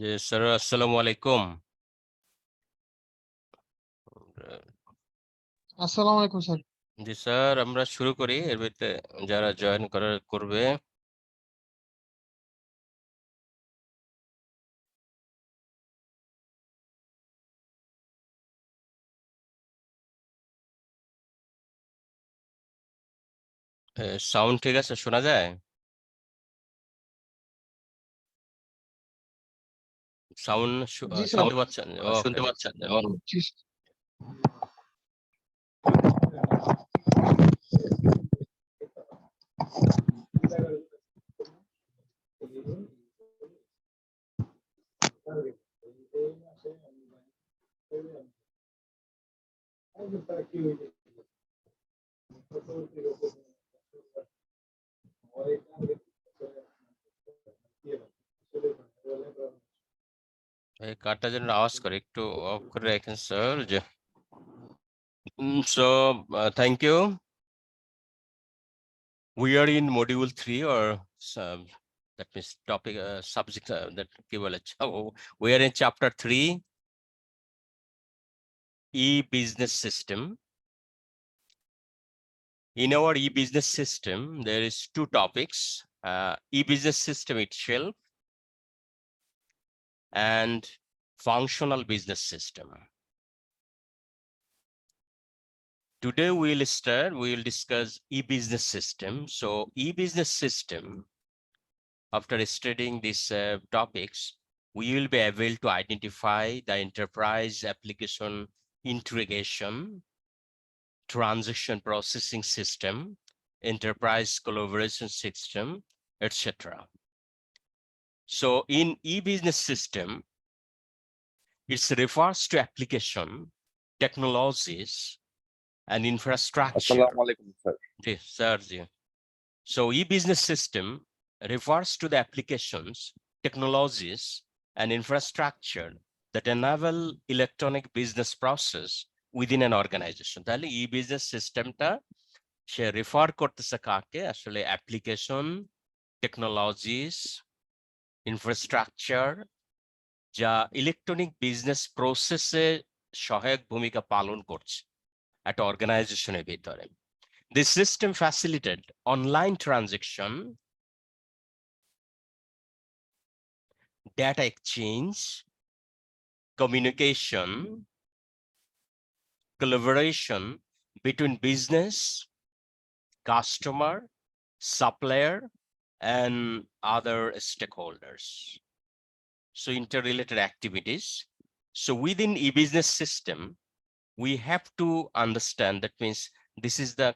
জি sir, আসসালামু আলাইকুম। আসসালামু আলাইকুম স্যার। জি স্যার, আমরা শুরু করি। এর ভিতরে যারা জয়েন করবে। সাউন্ড ঠিক আছে, শোনা যায়? সাউন্ড জি স্যার। শুনতে পাচ্ছেন? শুনতে ওকে। পাচ্ছেন? জি। এই কার্ডটা যেন আওয়াজ করে, একটু অফ করে রাখেন স্যার। যে so thank you. We are in module 3 or that means topic subject that কি বলে, we are in chapter 3 e-business system. In our e-business system, there is two topics, e-business system itself and functional business system. Today we'll discuss e-business system. So e-business system, after studying these topics, we will be able to identify the enterprise application integration, transaction processing system, enterprise collaboration system, etc. So in e-business system, it refers to application, technologies, and infrastructure. আসসালামু আলাইকুম sir. Yes, sir. So e-business system refers to the applications, technologies, and infrastructure that enable electronic business process within an organization. তাহলে e-business systemটা সে refer করতেছে কাকে? আসলে application, technologies, infrastructure যা electronic business প্রসেসে সহায়ক ভূমিকা পালন করছে একটা অর্গানাইজেশনের ভিতরে। This system facilitated online transaction, data exchange, communication, collaboration between business, customer, supplier, and other stakeholders. So interrelated activities. So within e-business system, we have to understand, that means this is the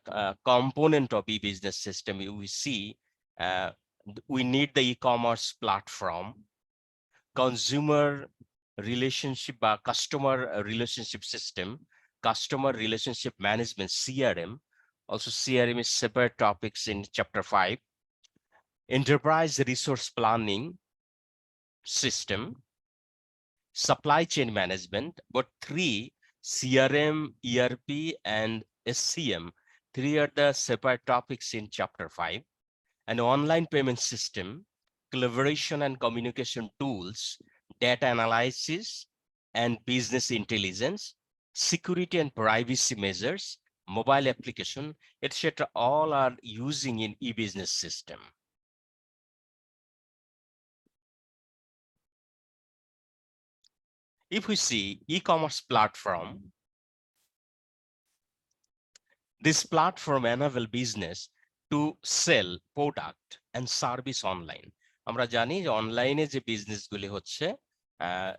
component of e-business system. We see we need the e-commerce platform, consumer relationship বা customer relationship system, customer relationship management, CRM. Also CRM is separate topics in chapter 5. Enterprise resource planning system, supply chain management. But 3, CRM, ERP, and SCM, 3 are the separate topics in chapter 5. An online payment system, collaboration and communication tools, data analysis and business intelligence, security and privacy measures, mobile application, etc. all are using in e-business system. If we see e-commerce platform, this platform enable business to sell product and service online. আমরা জানি যে অনলাইনে যে business গুলি হচ্ছে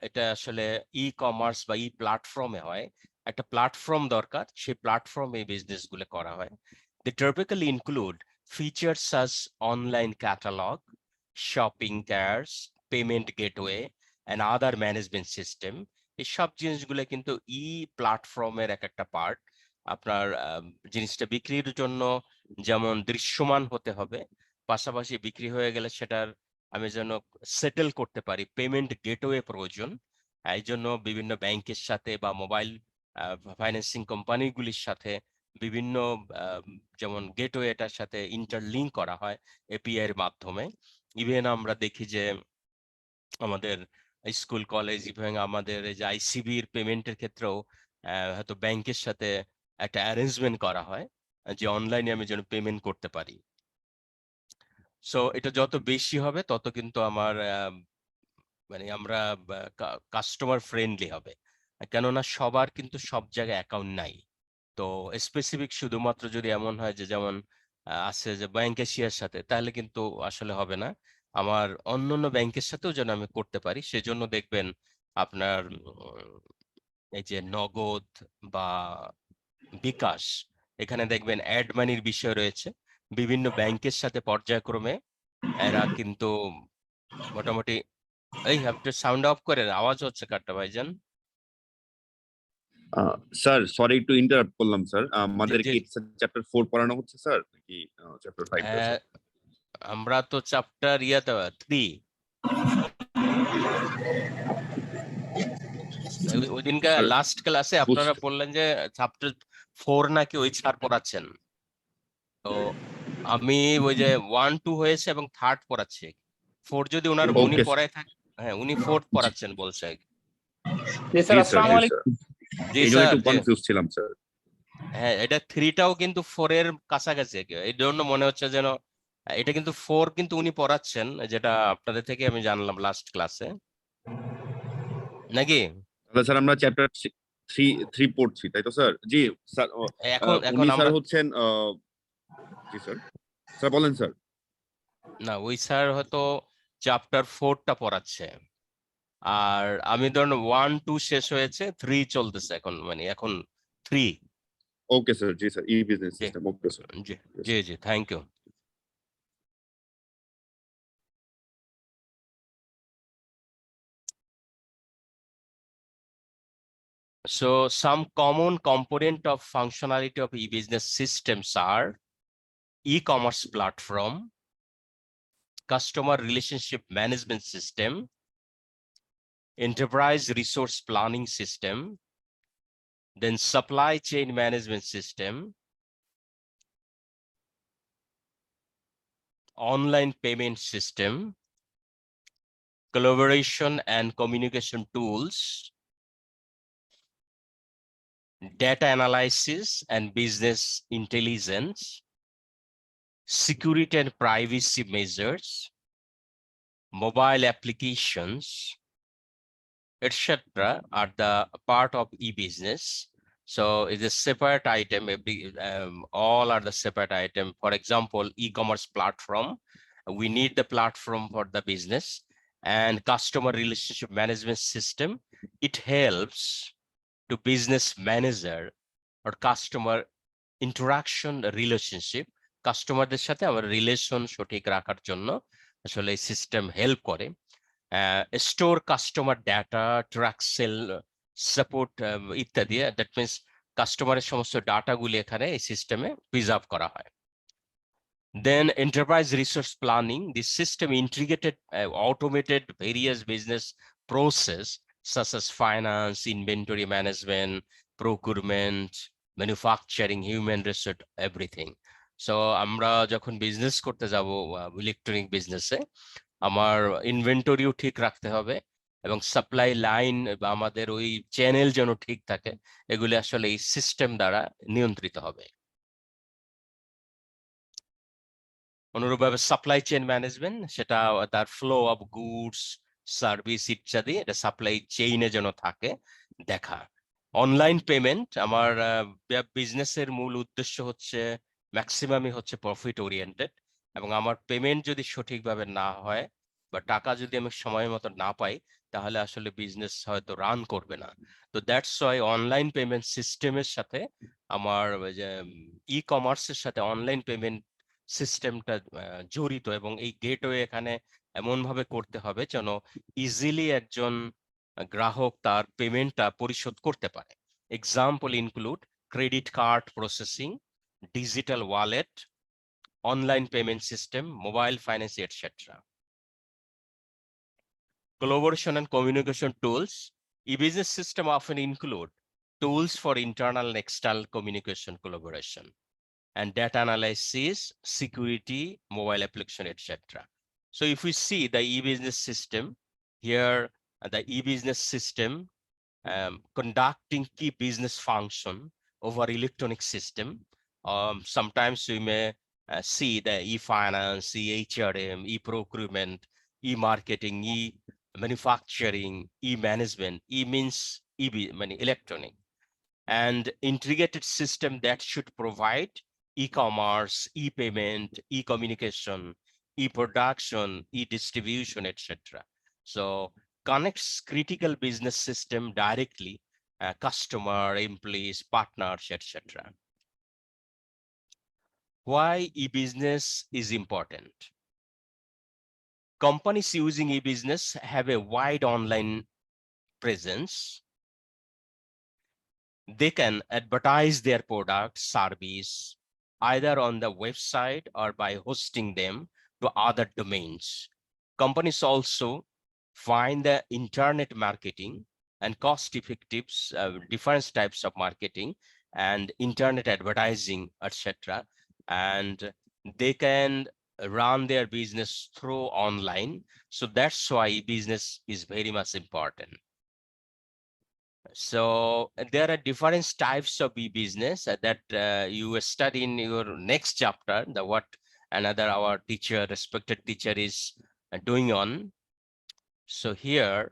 এটা আসলে e-commerce বা ই প্ল্যাটফর্মে হয়। একটা প্ল্যাটফর্ম দরকার, সেই প্ল্যাটফর্মে এই বিজনেস গুলো করা হয়। They typically include features such online catalog, shopping carts, payment gateway, and other management system. এই সব জিনিসগুলো কিন্তু ই প্ল্যাটফর্মের একটা পার্ট। আপনার জিনিসটা বিক্রির জন্য যেমন দৃশ্যমান হতে হবে, পাশাপাশি বিক্রি হয়ে গেলে সেটার আমি যেন সেটেল করতে পারি, পেমেন্ট গেটওয়ে প্রয়োজন। এই জন্য বিভিন্ন ব্যাংকের সাথে বা মোবাইল ফাইন্যান্সিং কোম্পানিগুলির সাথে বিভিন্ন যেমন গেটওয়েটার সাথে ইন্টারলিঙ্ক করা হয় এপিআই এর মাধ্যমে। ইভেন আমরা দেখি যে আমাদের স্কুল কলেজ এবং আমাদের এই যে আইসিবির পেমেন্টের ক্ষেত্রেও হয়তো ব্যাংকের সাথে একটা অ্যারেঞ্জমেন্ট করা হয় যে অনলাইনে আমি যেন পেমেন্ট করতে পারি। সো এটা যত বেশি হবে তত কিন্তু আমার মানে আমরা কাস্টমার ফ্রেন্ডলি হবে, কেননা সবার কিন্তু সব জায়গায় অ্যাকাউন্ট নাই। তো স্পেসিফিক শুধুমাত্র যদি এমন হয় যে যেমন আছে যে ব্যাংক এশিয়ার সাথে, তাহলে কিন্তু আসলে হবে না। আমার অন্যান্য ব্যাংকের সাথেও যেন আমি করতে পারি, সেজন্য দেখবেন আপনার এই যে নগদ বা বিকাশ, এখানে দেখবেন অ্যাড মানির বিষয় রয়েছে। বিভিন্ন ব্যাংকের সাথে পর্যায়ক্রমে এরা কিন্তু মোটামুটি এই আপনি সাউন্ড অফ করেন, আওয়াজ হচ্ছে কাটটা ভাইজান। স্যার সরি একটু ইন্টারাপ্ট করলাম স্যার, জি আমাদের জি কি চ্যাপ্টার 4 পড়ানো হচ্ছে স্যার নাকি চ্যাপ্টার 5 আছে? আমরা তো চ্যাপ্টার 3। ওই দিনকার স্যার লাস্ট ক্লাসে আপনারা বললেন যে চ্যাপ্টার 4 নাকি ওই স্যার পড়াচ্ছেন। তো আমি ওই যে 1 2 হয়েছে এবং 3rd পড়াচ্ছি। 4 যদি উনি ওকে পড়ায় থাকেন, হ্যাঁ উনি 4th পড়াচ্ছেন বলছে। জি স্যার, জি স্যার আসসালামু জি আলাইকুম। স্যার, জি এই জন্য স্যার। একটু কনফিউজ ছিলাম স্যার। হ্যাঁ এটা 3টাও কিন্তু 4 এর কাছাকাছি, এই জন্য মনে হচ্ছে যেন এটা কিন্তু 4 কিন্তু উনি পড়াচ্ছেন, যেটা আপনাদের থেকে আমি জানলাম লাস্ট ক্লাসে, নাকি? তাহলে স্যার আমরা চ্যাপ্টার 3 পড়ছি তাই তো স্যার? জি স্যার, এখন এখন উনি স্যার আমরা হচ্ছেন জি স্যার, স্যার বলেন স্যার। না, ওই স্যার হয়তো চ্যাপ্টার 4টা পড়াচ্ছে, আর আমি ধরুন 1 2 শেষ হয়েছে, 3 চলতেছে এখন, মানে এখন 3। ওকে স্যার, জি স্যার, ই বিজনেস জি সিস্টেম, ওকে স্যার। জি জি জি, thank you. So some common component of functionality of e-business systems are e-commerce platform, customer relationship management system, enterprise resource planning system, then supply chain management system, online payment system, collaboration and communication tools, data analysis and business intelligence, security and privacy measures, mobile applications, etc. are the part of e-business. So it's a separate item. All are the separate item. For example, e-commerce platform. We need the platform for the business, and customer relationship management system. It helps to business manager or customer interaction relationship. কাস্টমারদের সাথে আমার relation সঠিক রাখার জন্য আসলে এই system help করে। Store customer data, track sell support ইত্যাদি। দ্যাট মিনস কাস্টমারের সমস্ত ডাটাগুলি এখানে এই সিস্টেমে প্রিজার্ভ করা হয়। Then enterprise resource planning, the system integrated automated various business process such as finance, inventory management, procurement, manufacturing, human resource, everything. So আমরা যখন বিজনেস করতে যাব ইলেকট্রনিক বিজনেসে, আমার ইনভেন্টরিও ঠিক রাখতে হবে এবং সাপ্লাই লাইন বা আমাদের ওই চ্যানেল যেন ঠিক থাকে, এগুলি আসলে এই সিস্টেম দ্বারা নিয়ন্ত্রিত হবে। অনুরূপভাবে সাপ্লাই চেইন ম্যানেজমেন্ট, সেটা তার ফ্লো অফ গুডস, সার্ভিস ইত্যাদি, এটা সাপ্লাই চেইনে যেন থাকে দেখা। অনলাইন পেমেন্ট, আমার বিজনেসের মূল উদ্দেশ্য হচ্ছে ম্যাক্সিমামই হচ্ছে প্রফিট ওরিয়েন্টেড, এবং আমার পেমেন্ট যদি সঠিকভাবে না হয় বা টাকা যদি আমি সময় মতো না পাই, তাহলে আসলে বিজনেস হয়তো রান করবে না। তো দ্যাটস ওয়াই অনলাইন পেমেন্ট সিস্টেমের সাথে আমার যে ই কমার্সের সাথে অনলাইন পেমেন্ট সিস্টেমটা জড়িত, এবং এই গেটওয়ে এখানে এমন ভাবে করতে হবে যেন ইজিলি একজন গ্রাহক তার পেমেন্টটা পরিশোধ করতে পারে। Example include credit card processing, digital wallet, online payment system, mobile finance, etc. Collaboration and communication tools. E-business system often include tools for internal and external communication collaboration, and data analysis, security, mobile application, etc. So if we see the e-business system, here the e-business system conducting key business function over electronic system. Sometimes we may see the e-finance, e-HRM, e-procurement, e-marketing, e-manufacturing, e-management. E means electronic, and integrated system that should provide e-commerce, e-payment, e-communication, e-production, e-distribution, etc. So connects critical business system directly, customer, employees, partners, etc. Why e-business is important? Companies using e-business have a wide online presence. They can advertise their product, service, either on the website or by hosting them to other domains. Companies also find the internet marketing and cost-effective different types of marketing and internet advertising, etc. And they can run their business through online. So that's why business is very much important. So there are different types of e-business that you will study in your next chapter, the what another our teacher, respected teacher is doing on. So here,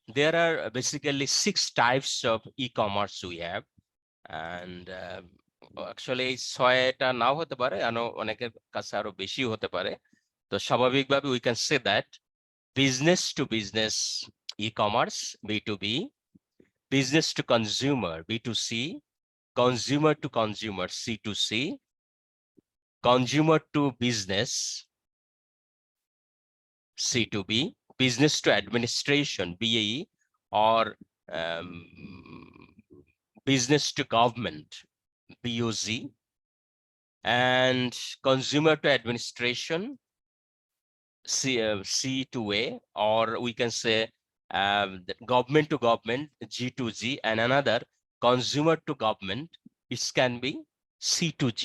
there are basically 6 types of e-commerce we have. And actually 6টা নাও হতে পারে, অনেকের কাছে আরো বেশি হতে পারে। তো স্বাভাবিকভাবে we can say that business to business e-commerce, B2B, business to consumer, B2C, consumer to consumer, C2C, consumer to business, C2B, business to administration, BAE, or business to government, BOZ, and consumer to administration, C2A, or we can say government to government, G2G, and another consumer to government, it can be C2G.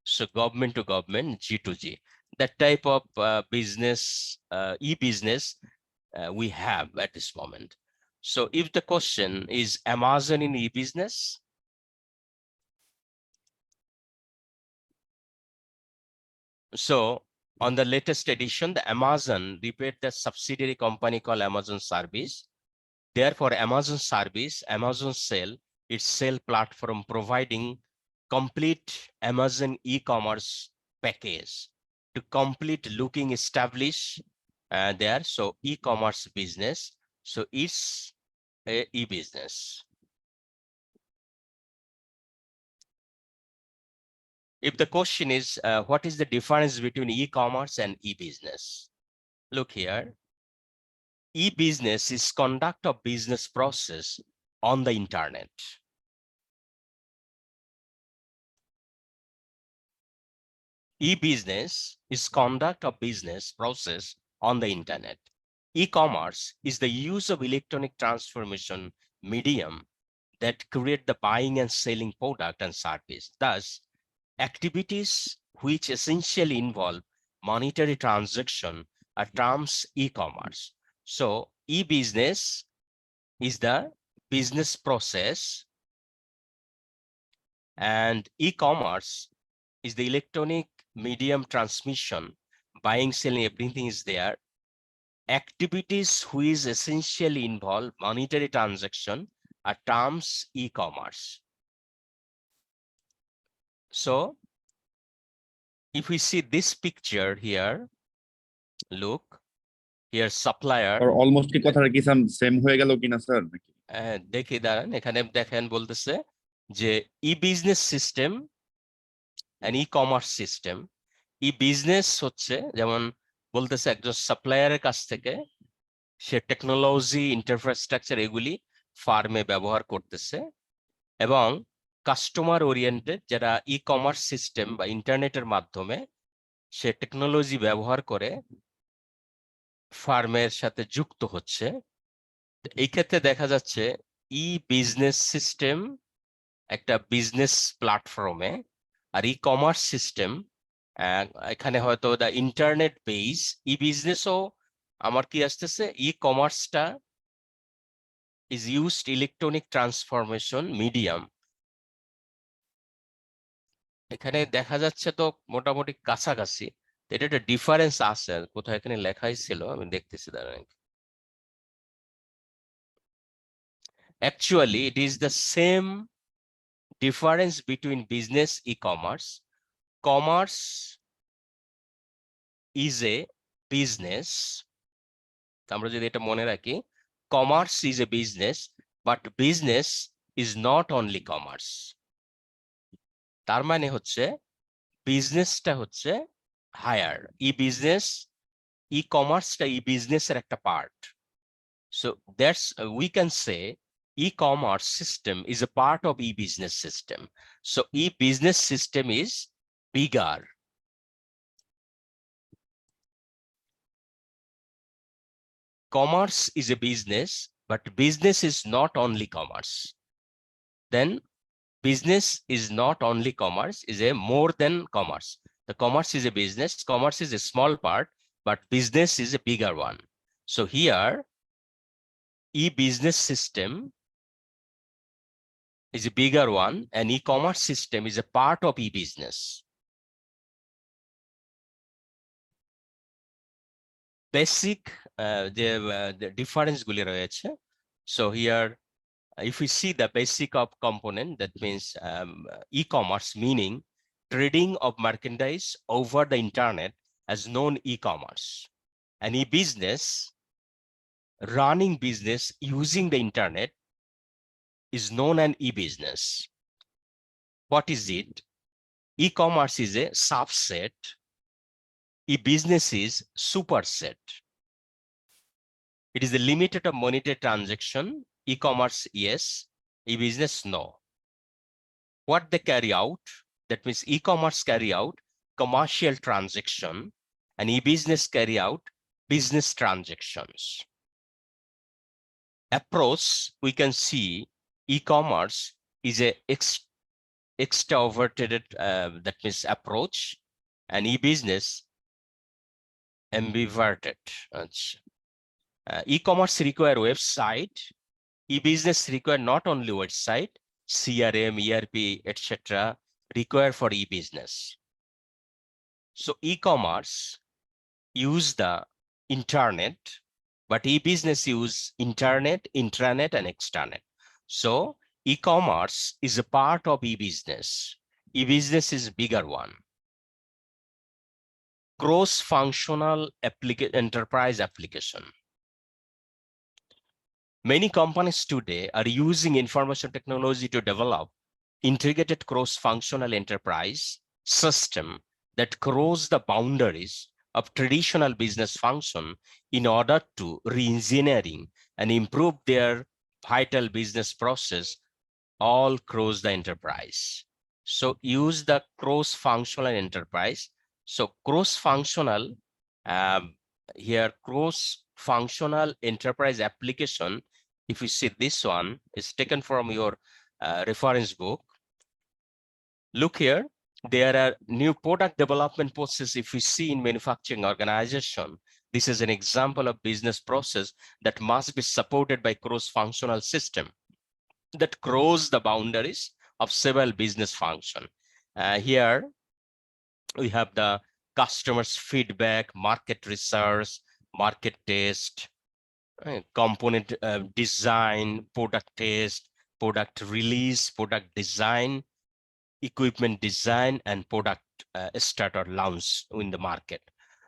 So government to government, G2G. That type of business, e-business we have at this moment. So if the question is Amazon in e-business, so on the latest edition, the Amazon repaired the subsidiary company called Amazon Service. Therefore, Amazon Service, Amazon Sell, its sale platform providing complete Amazon e-commerce package to complete looking establish there. So e-commerce business. So it's a e-business. If the question is, what is the difference between e-commerce and e-business? Look here. E-business is conduct of business process on the internet. E-business is conduct of business process on the internet. E-commerce is the use of electronic transformation medium that create the buying and selling product and service. Thus, activities which essentially involve monetary transaction are terms e-commerce. So e-business is the business process, and e-commerce is the electronic medium transmission, buying, selling, everything is there. Activities which essentially involve monetary transaction are terms e-commerce. So if we see this picture here, look here, supplier. Or almost কি কথাটা কি same হয়ে গেল কিনা sir নাকি? দেখি দাঁড়ান, এখানে দেখেন বলতেছে যে ই-বিজনেস সিস্টেম এন্ড ই-কমার্স সিস্টেম। ই-বিজনেস হচ্ছে যেমন বলতেছে একজন সাপ্লায়ারের কাছ থেকে সে টেকনোলজি, ইনফ্রাস্ট্রাকচার এগুলি ফার্মে ব্যবহার করতেছে, এবং কাস্টমার ওরিয়েন্টেড যারা ই-কমার্স সিস্টেম বা ইন্টারনেটের মাধ্যমে সে টেকনোলজি ব্যবহার করে ফার্মের সাথে যুক্ত হচ্ছে। এই ক্ষেত্রে দেখা যাচ্ছে ই-বিজনেস সিস্টেম একটা বিজনেস প্ল্যাটফর্মে, আর ই-কমার্স সিস্টেম এখানে হয়তো দা ইন্টারনেট বেস। ই-বিজনেসও আমার কি আসতেছে ই-কমার্সটা is used electronic transformation medium এখানে দেখা যাচ্ছে তো মোটামুটি কাছাকাছি এটা একটা ডিফারেন্স আছে কোথায় এখানে লেখাই ছিল আমি দেখতেছি দাঁড়ান actually it is the same difference between business e-commerce commerce is a business আমরা যদি এটা মনে রাখি commerce is a business but business is not only commerce তার মানে হচ্ছে বিজনেসটা হচ্ছে হায়ার বিজনেস ই-কমার্সটা বিজনেসের একটা part so that's we can say e-commerce system is a part of e-business system so e-business system is bigger commerce is a business but business is not only commerce then business is not only commerce is a more than commerce the commerce is a business commerce is a small part but business is a bigger one so here e-business system is a bigger one and e-commerce system is a part of e-business basic the difference গুলি রয়েছে so here if we see the basic of component that means e-commerce meaning trading of merchandise over the internet as known e-commerce and e-business running business using the internet is known an e-business what is it e-commerce is a subset e-business is superset it is a limited of monetary transaction e-commerce yes e-business no what they carry out that means e-commerce carry out commercial transaction and e-business carry out business transactions approach we can see e-commerce is a extroverted that means approach and e-business ambiverted e-commerce require website e-business require not only website crm erp etc require for e-business so e-commerce use the internet but e-business use internet intranet and extranet so e-commerce is a part of e-business e-business is bigger one cross-functional enterprise application many companies today are using information technology to develop integrated cross-functional enterprise system that cross the boundaries of traditional business function in order to re-engineering and improve their vital business process all across the enterprise. So use the cross-functional enterprise. So cross-functional, here cross-functional enterprise application, if you see this one is taken from your reference book. Look here, there are new product development process if we see in manufacturing organization. This is an example of business process that must be supported by cross-functional system that cross the boundaries of several business function. Here we have the customers feedback, market research, market test, component design, product test, product release, product design, equipment design, and product start or launch in the market.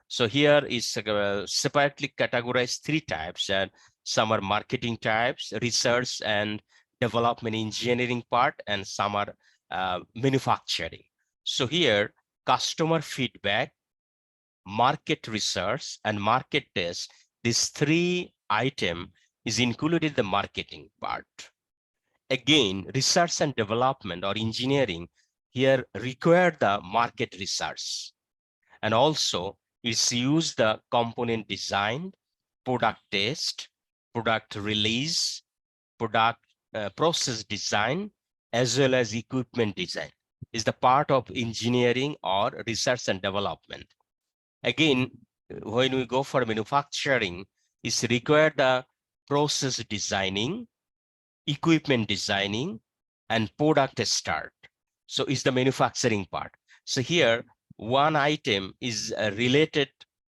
So here is separately categorized 3 types, and some are marketing types, research and development engineering part, and some are manufacturing. So here customer feedback, market research, and market test, these 3 item is included in the marketing part. Again, research and development or engineering here require the market research, and also it's use the component design, product test, product release, product process design, as well as equipment design is the part of engineering or research and development. Again, when we go for manufacturing, is required the process designing, equipment designing, and product start. So is the manufacturing part. So here, one item is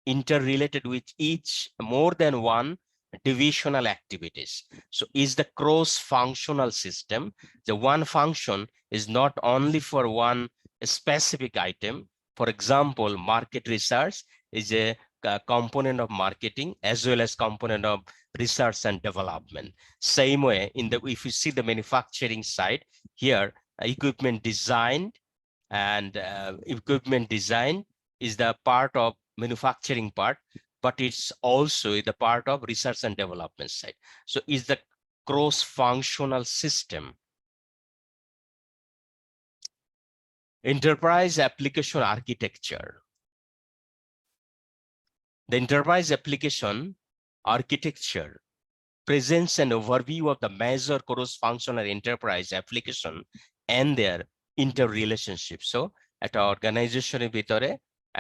interrelated with each more than one divisional activities. So is the cross-functional system. The one function is not only for one specific item. For example, market research is a component of marketing as well as component of research and development. Same way, if you see the manufacturing side here, equipment design is the part of manufacturing part, but it's also the part of research and development side. So it's the cross-functional system. Enterprise application architecture. The enterprise application architecture presents an overview of the major cross-functional enterprise application and their interrelationship. So একটা অর্গানাইজেশনের ভিতরে,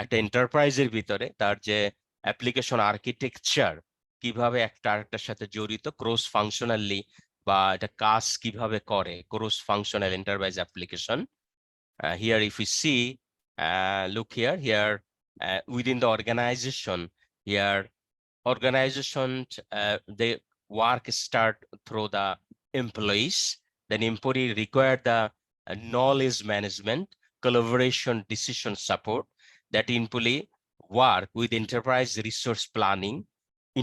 একটা এন্টারপ্রাইজের ভিতরে তার যে application architecture কিভাবে একটা আরেকটার সাথে জড়িত ক্রস ফাংশনালি, বা এটা কাজ কিভাবে করে cross functional enterprise application. Here if we see, look here within the organization, here organization they work start through the employees. Then employee require the knowledge management, collaboration, decision support. That employee work with enterprise resource planning,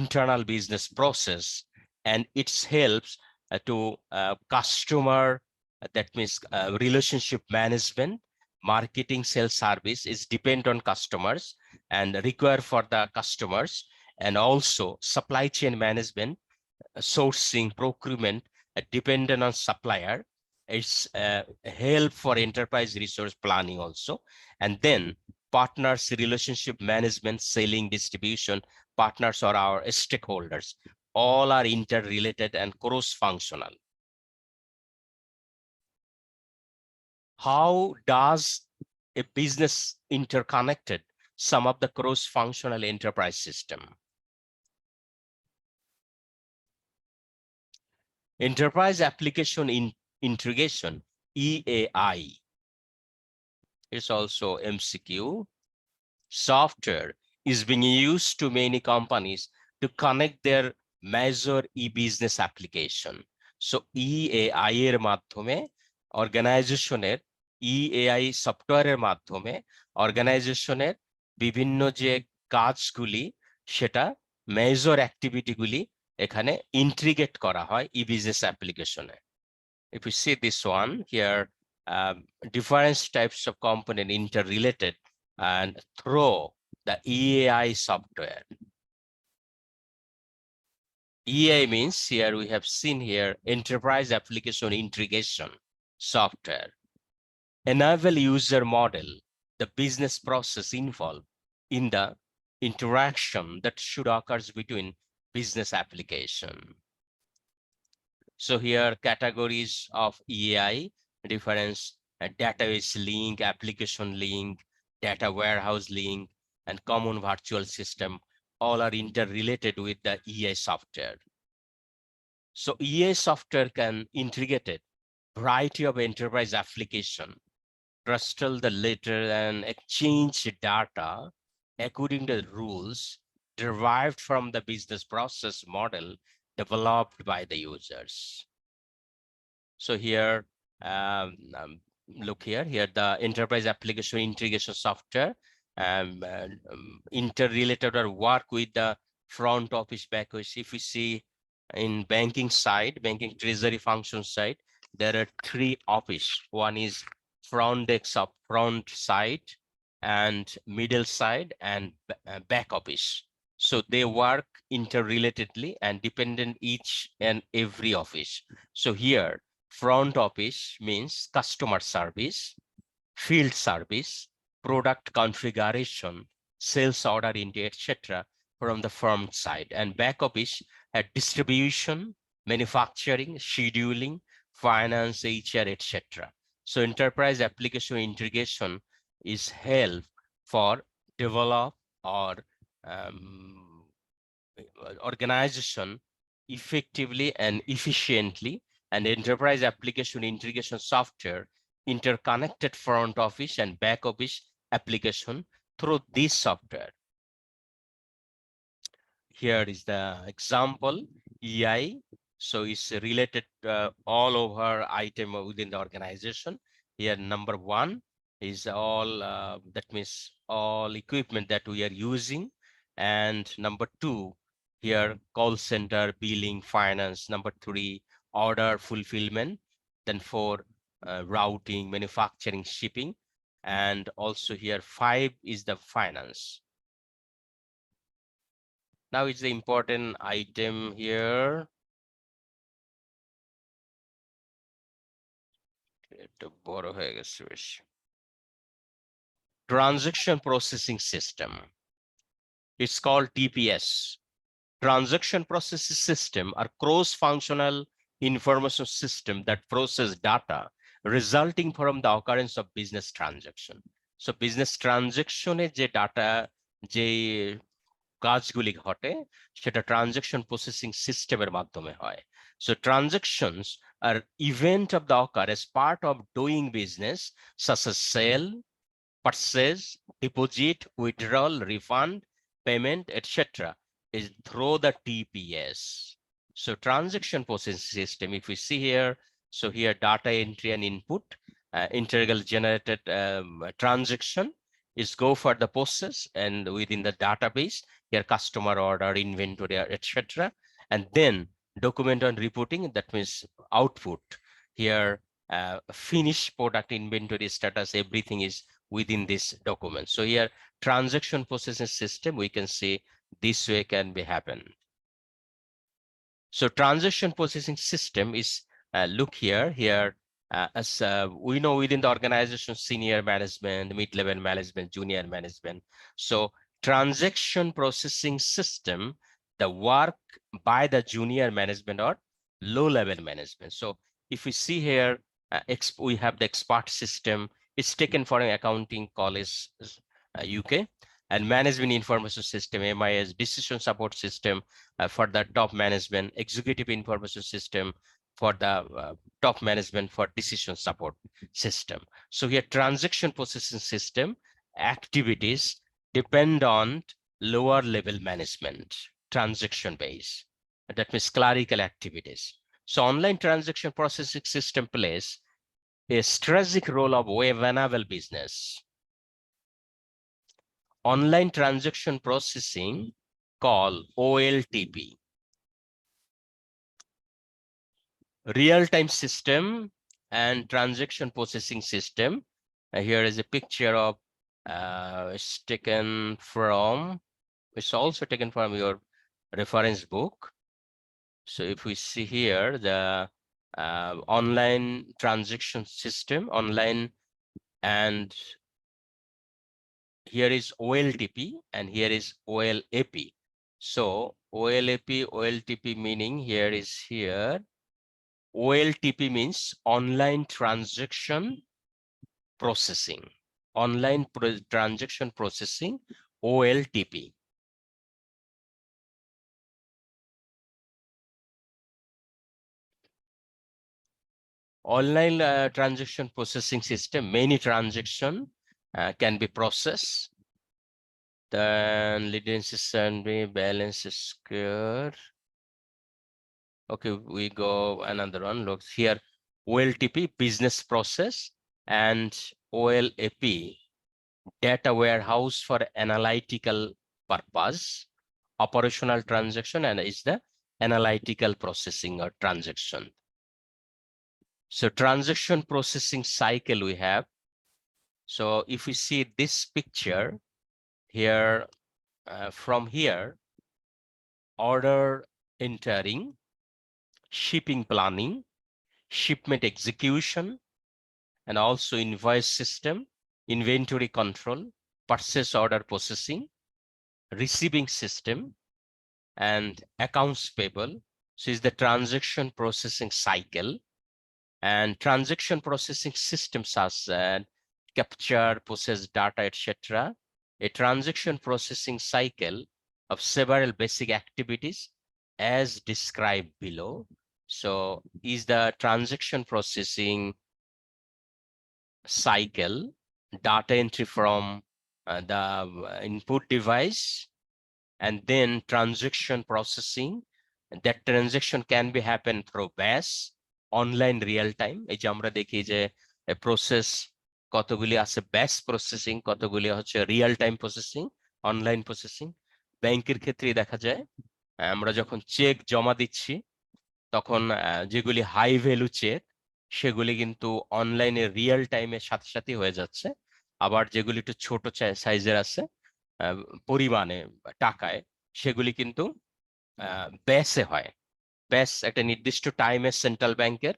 internal business process, and it helps to customer, that means relationship management, marketing, sales, service is depend on customers and require for the customers, and also supply chain management, sourcing, procurement, dependent on supplier. It's help for enterprise resource planning also. And then partners, relationship management, selling, distribution, partners are our stakeholders. All are interrelated and cross-functional. How does a business interconnected some of the cross-functional enterprise system? Enterprise application integration, EAI. It's also MCQ. Software is being used to many companies to connect their major e-business application. So EAI এর মাধ্যমে অর্গানাইজেশনের, EAI সফটওয়্যারের মাধ্যমে অর্গানাইজেশনের বিভিন্ন যে কাজগুলি, সেটা মেজর অ্যাক্টিভিটিগুলি এখানে ইন্টিগ্রেট করা হয় e-business application-এ. If you see this one here, different types of component interrelated and through the EAI software. EAI means, here we have seen here, enterprise application integration software. Enable user model, the business process involved in the interaction that should occur between business application. So here categories of EAI, difference, database link, application link, data warehouse link, and common virtual system, all are interrelated with the EAI software. So EAI software can integrate a variety of enterprise application, crystal the letter and exchange data according to the rules derived from the business process model developed by the users. So here, look here, the enterprise application integration software interrelated or work with the front office, back office. If we see in banking side, banking treasury function side, there are three office. One is front desk of front side, and middle side, and back office. So they work interrelatedly and dependent each and every office. So here, front office means customer service, field service, product configuration, sales order intake, etc. from the firm side, and back office at distribution, manufacturing, scheduling, finance, HR, etc. So enterprise application integration is help for develop or organization effectively and efficiently, and enterprise application integration software interconnected front office and back office application through this software. Here is the example EI. So it's related all over item within the organization. Here number 1 is all that means all equipment that we are using, and number 2 here call center, billing, finance. Number 3 order fulfillment. Then 4 routing, manufacturing, shipping, and also here 5 is the finance. Now it's the important item here. Transaction processing system. It's called TPS. Transaction processing system are cross-functional information system that process data resulting from the occurrence of business transaction. So business transaction যে data যে কাজগুলি ঘটে সেটা transaction processing সিস্টেমের মাধ্যমে হয়। So transactions are event of the occur as part of doing business such as sale, purchase, deposit, withdrawal, refund, payment, etc. is through the TPS. So transaction processing system, if we see here, so here data entry and input, integral generated transaction is go for the process, and within the database, here customer order, inventory, etc. And then document on reporting, that means output. Here finished product inventory status, everything is within this document. So here transaction processing system, we can see this way can be happen. So transaction processing system is look here as we know within the organization, senior management, mid-level management, junior management. So transaction processing system, the work by the junior management or low-level management. So if we see here, we have the expert system. It's taken for an accounting college, UK, and management information system, MIS, decision support system for the top management, executive information system for the top management for decision support system. So here transaction processing system activities depend on lower level management, transaction base. That means clerical activities. So online transaction processing system plays a strategic role of web-enabled business. Online transaction processing called OLTP. Real-time system and transaction processing system. Here is a picture of it's taken from, it's also taken from your reference book. So if we see here the online transaction system, online, and here is OLTP and here is OLAP. So OLAP, OLTP meaning here is here. OLTP means online transaction processing. Online transaction processing, OLTP. Online transaction processing system, many transactions can be processed. Then latency and balance square. Okay, we go another one. Look here, OLTP, business process, and OLAP, data warehouse for analytical purpose, operational transaction, and is the analytical processing or transaction. So transaction processing cycle we have. So if we see this picture here, from here, order entering, shipping planning, shipment execution, and also invoice system, inventory control, purchase order processing, receiving system, and accounts payable. So is the transaction processing cycle. And transaction processing systems as capture, process data, etc. A transaction processing cycle of several basic activities as described below. So is the transaction processing cycle data entry from the input device, and then transaction processing. That transaction can be happen through BAS, online real time. এই যে আমরা দেখি যে process কতগুলি আছে ব্যাস processing, কতগুলি হচ্ছে real time processing, online processing. ব্যাংকের ক্ষেত্রে দেখা যায় আমরা যখন চেক জমা দিচ্ছি তখন যেগুলি হাই ভ্যালু চেক সেগুলি কিন্তু অনলাইনে রিয়েল টাইমের সাথে সাথে হয়ে যাচ্ছে। আবার যেগুলি একটু ছোট সাইজের আছে পরিমাণে টাকায়, সেগুলি কিন্তু ব্যাসে হয়। ব্যাস একটা নির্দিষ্ট টাইমে সেন্ট্রাল ব্যাংকের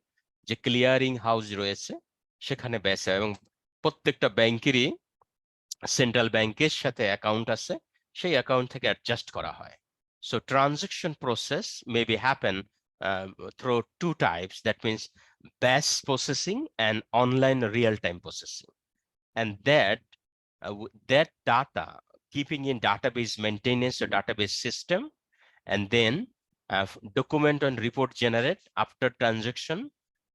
যে ক্লিয়ারিং হাউস রয়েছে সেখানে ব্যাস হয়, এবং প্রত্যেকটা ব্যাংকেরই সেন্ট্রাল ব্যাংকের সাথে অ্যাকাউন্ট আছে, সেই অ্যাকাউন্ট থেকে অ্যাডজাস্ট করা হয়। So transaction process may be happen through two types, that means batch processing and online real-time processing, and that data keeping in database maintenance or database system, and then document and report generate after transaction,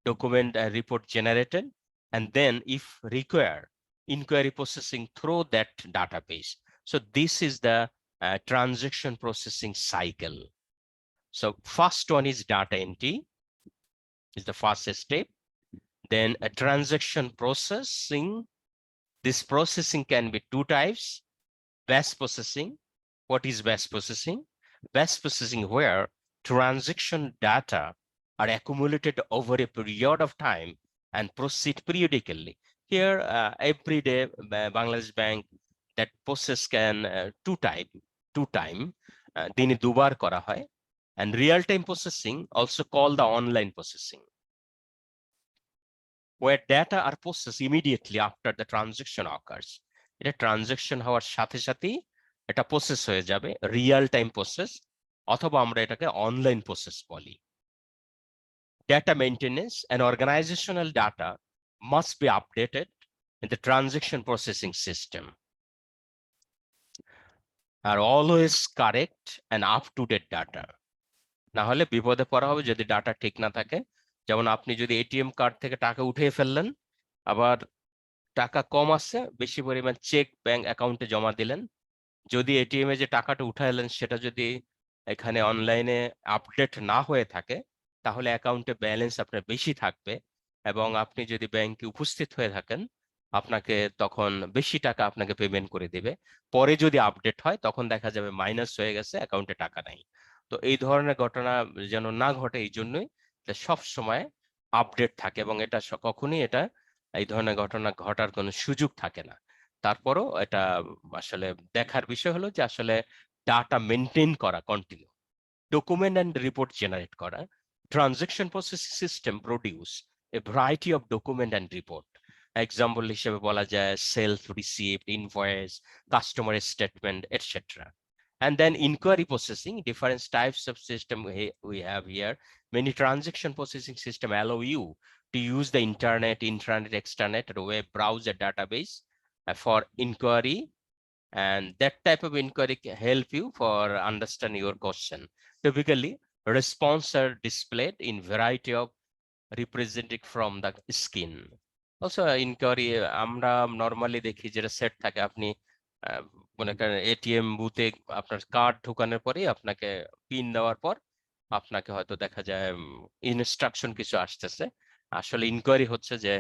document report generated, and then if required inquiry processing through that database. So this is the transaction processing cycle. So first one is data entry, is the first step. Then a transaction processing. This processing can be two types: batch processing. What is batch processing? Batch processing where transaction data are accumulated over a period of time and proceed periodically. Here, every day, Bangladesh Bank, that process can two time, দিনে দুবার করা হয়, and real-time processing, also called the online processing, where data are processed immediately after the transaction occurs. এটা transaction হওয়ার সাথে সাথেই এটা process হয়ে যাবে, রিয়েল টাইম প্রসেস, অথবা আমরা এটাকে অনলাইন প্রসেস বলি। Data maintenance and organizational data must be updated in the transaction processing system, are always correct and up-to-date data. না হলে বিপদে পড়া হবে যদি ডাটা ঠিক না থাকে। যেমন আপনি যদি এটিএম কার্ড থেকে টাকা উঠিয়ে ফেললেন, আবার টাকা কম আছে, বেশি পরিমাণ চেক ব্যাংক অ্যাকাউন্টে জমা দিলেন, যদি এটিএম এ যে টাকাটা উঠাইলেন সেটা যদি এখানে অনলাইনে আপডেট না হয়ে থাকে, তাহলে অ্যাকাউন্টে ব্যালেন্স আপনার বেশি থাকবে, এবং আপনি যদি ব্যাংকে উপস্থিত হয়ে থাকেন আপনাকে তখন বেশি টাকা আপনাকে পেমেন্ট করে দিবে। পরে যদি আপডেট হয় তখন দেখা যাবে মাইনাস হয়ে গেছে, অ্যাকাউন্টে টাকা নাই। তো এই ধরনের ঘটনা যেন না ঘটে, এই জন্যই সব সময় আপডেট থাকে, এবং এটা কখনোই এটা এই ধরনের ঘটনা ঘটার কোনো সুযোগ থাকে না। তারপরও এটা আসলে দেখার বিষয় হলো যে আসলে ডাটা মেনটেন করা continue, document and report generate করা। Transaction processing system produce a variety of document and report. Example হিসেবে বলা যায় sales receipt, invoice, customer statement, etcetera. And then inquiry processing, different types of system we have here. Many transaction processing system allow you to use the internet, intranet, extranet, or web browser database for inquiry, and that type of inquiry can help you for understand your question. Typically, response are displayed in variety of represented from the screen. Also, inquiry আমরা normally দেখি যেটা set থাকে, আপনি মনে করেন ATM বুথে আপনার card ঢোকানোর পরে আপনাকে পিন দেওয়ার পর আপনাকে হয়তো দেখা যায় ইনস্ট্রাকশন কিছু আসতেছে। আসলে ইনকোয়ারি হচ্ছে যে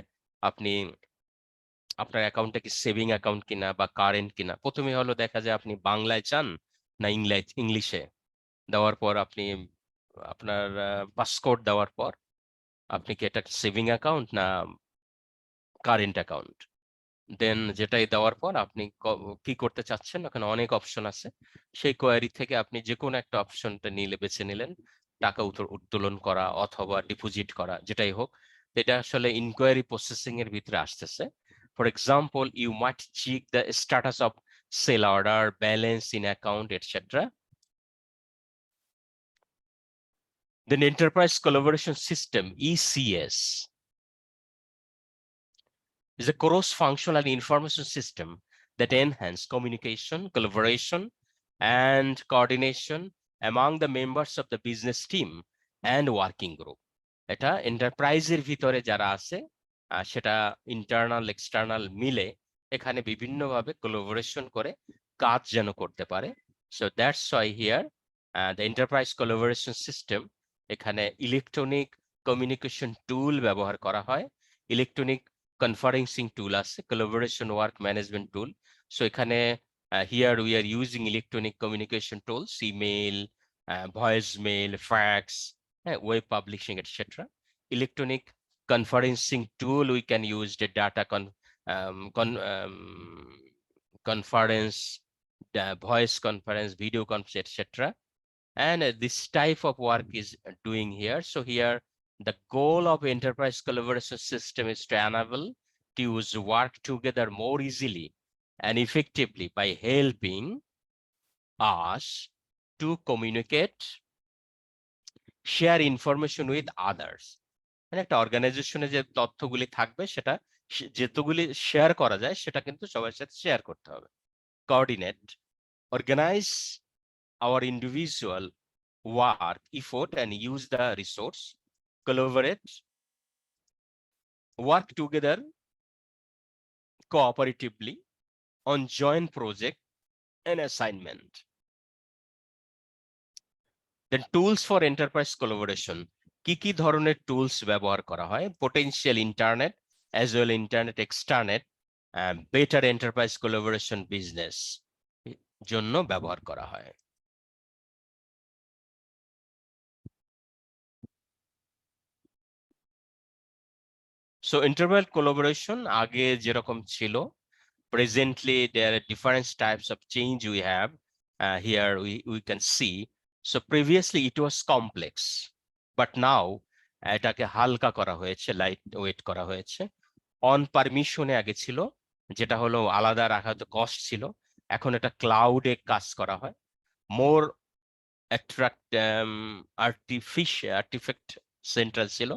আপনি আপনার অ্যাকাউন্টটা কি সেভিং অ্যাকাউন্ট কিনা বা কারেন্ট কিনা। প্রথমে হলো দেখা যায় আপনি বাংলায় চান না ইংলিশে, দেওয়ার পর আপনি আপনার পাসকোড দেওয়ার পর আপনি কি এটা সেভিং অ্যাকাউন্ট না কারেন্ট অ্যাকাউন্ট, দেন যেটাই দেওয়ার পর আপনি কি করতে চাচ্ছেন, ওখানে অনেক অপশন আছে, সেই কোয়ারি থেকে আপনি যে কোনো একটা অপশনটা বেছে নিলেন, টাকা উত্তোলন করা অথবা ডিপোজিট করা, যেটাই হোক, এটা আসলে ইনকোয়ারি প্রসেসিং এর ভিতরে আসতেছে। For example, you might check the status of sale order, balance in account, etcetera. Then enterprise collaboration system, ECS, is a cross-functional information system that enhance communication, collaboration, and coordination among the members of the business team and working group. এটা এন্টারপ্রাইজের ভিতরে যারা আছে সেটা internal external মিলে এখানে বিভিন্নভাবে collaboration করে কাজ যেন করতে পারে। So that's why here the enterprise collaboration system, এখানে ইলেকট্রনিক কমিউনিকেশন টুল ব্যবহার করা হয়, ইলেকট্রনিক কনফারেন্সিং টুল আছে, কোলাবোরেশন ওয়ার্ক ম্যানেজমেন্ট টুল। সো এখানে here we are using electronic communication tools, email, voicemail, fax, web publishing, etc. Electronic conferencing tool, we can use the data conference, voice conference, video conference, etc. And this type of work is doing here. So here the goal of enterprise collaboration system is to enable teams work together more easily and effectively by helping us to communicate, share information with others. মানে একটা অর্গানাইজেশনে যে তথ্যগুলি থাকবে সেটা যেতগুলি share করা যায় সেটা কিন্তু সবার সাথে শেয়ার করতে হবে। Coordinate, organize our individual work, effort, and use the resource, collaborate, work together cooperatively on joint project and assignment. Then tools for enterprise collaboration. কি ধরনের টুলস ব্যবহার করা হয়? Potential internet as well internet externet, better enterprise collaboration business জন্য ব্যবহার করা হয়। So enterprise collaboration আগে যেরকম ছিল, presently there are different types of change we have. Here we can see. So previously it was complex, but now এটাকে হালকা করা হয়েছে, লাইট ওয়েট করা হয়েছে। অন পারমিশনে আগে ছিল, যেটা হলো আলাদা রাখা তো কস্ট ছিল, এখন এটা ক্লাউডে কাজ করা হয়। মোর আর্টিফ্যাক্ট সেন্টার ছিল,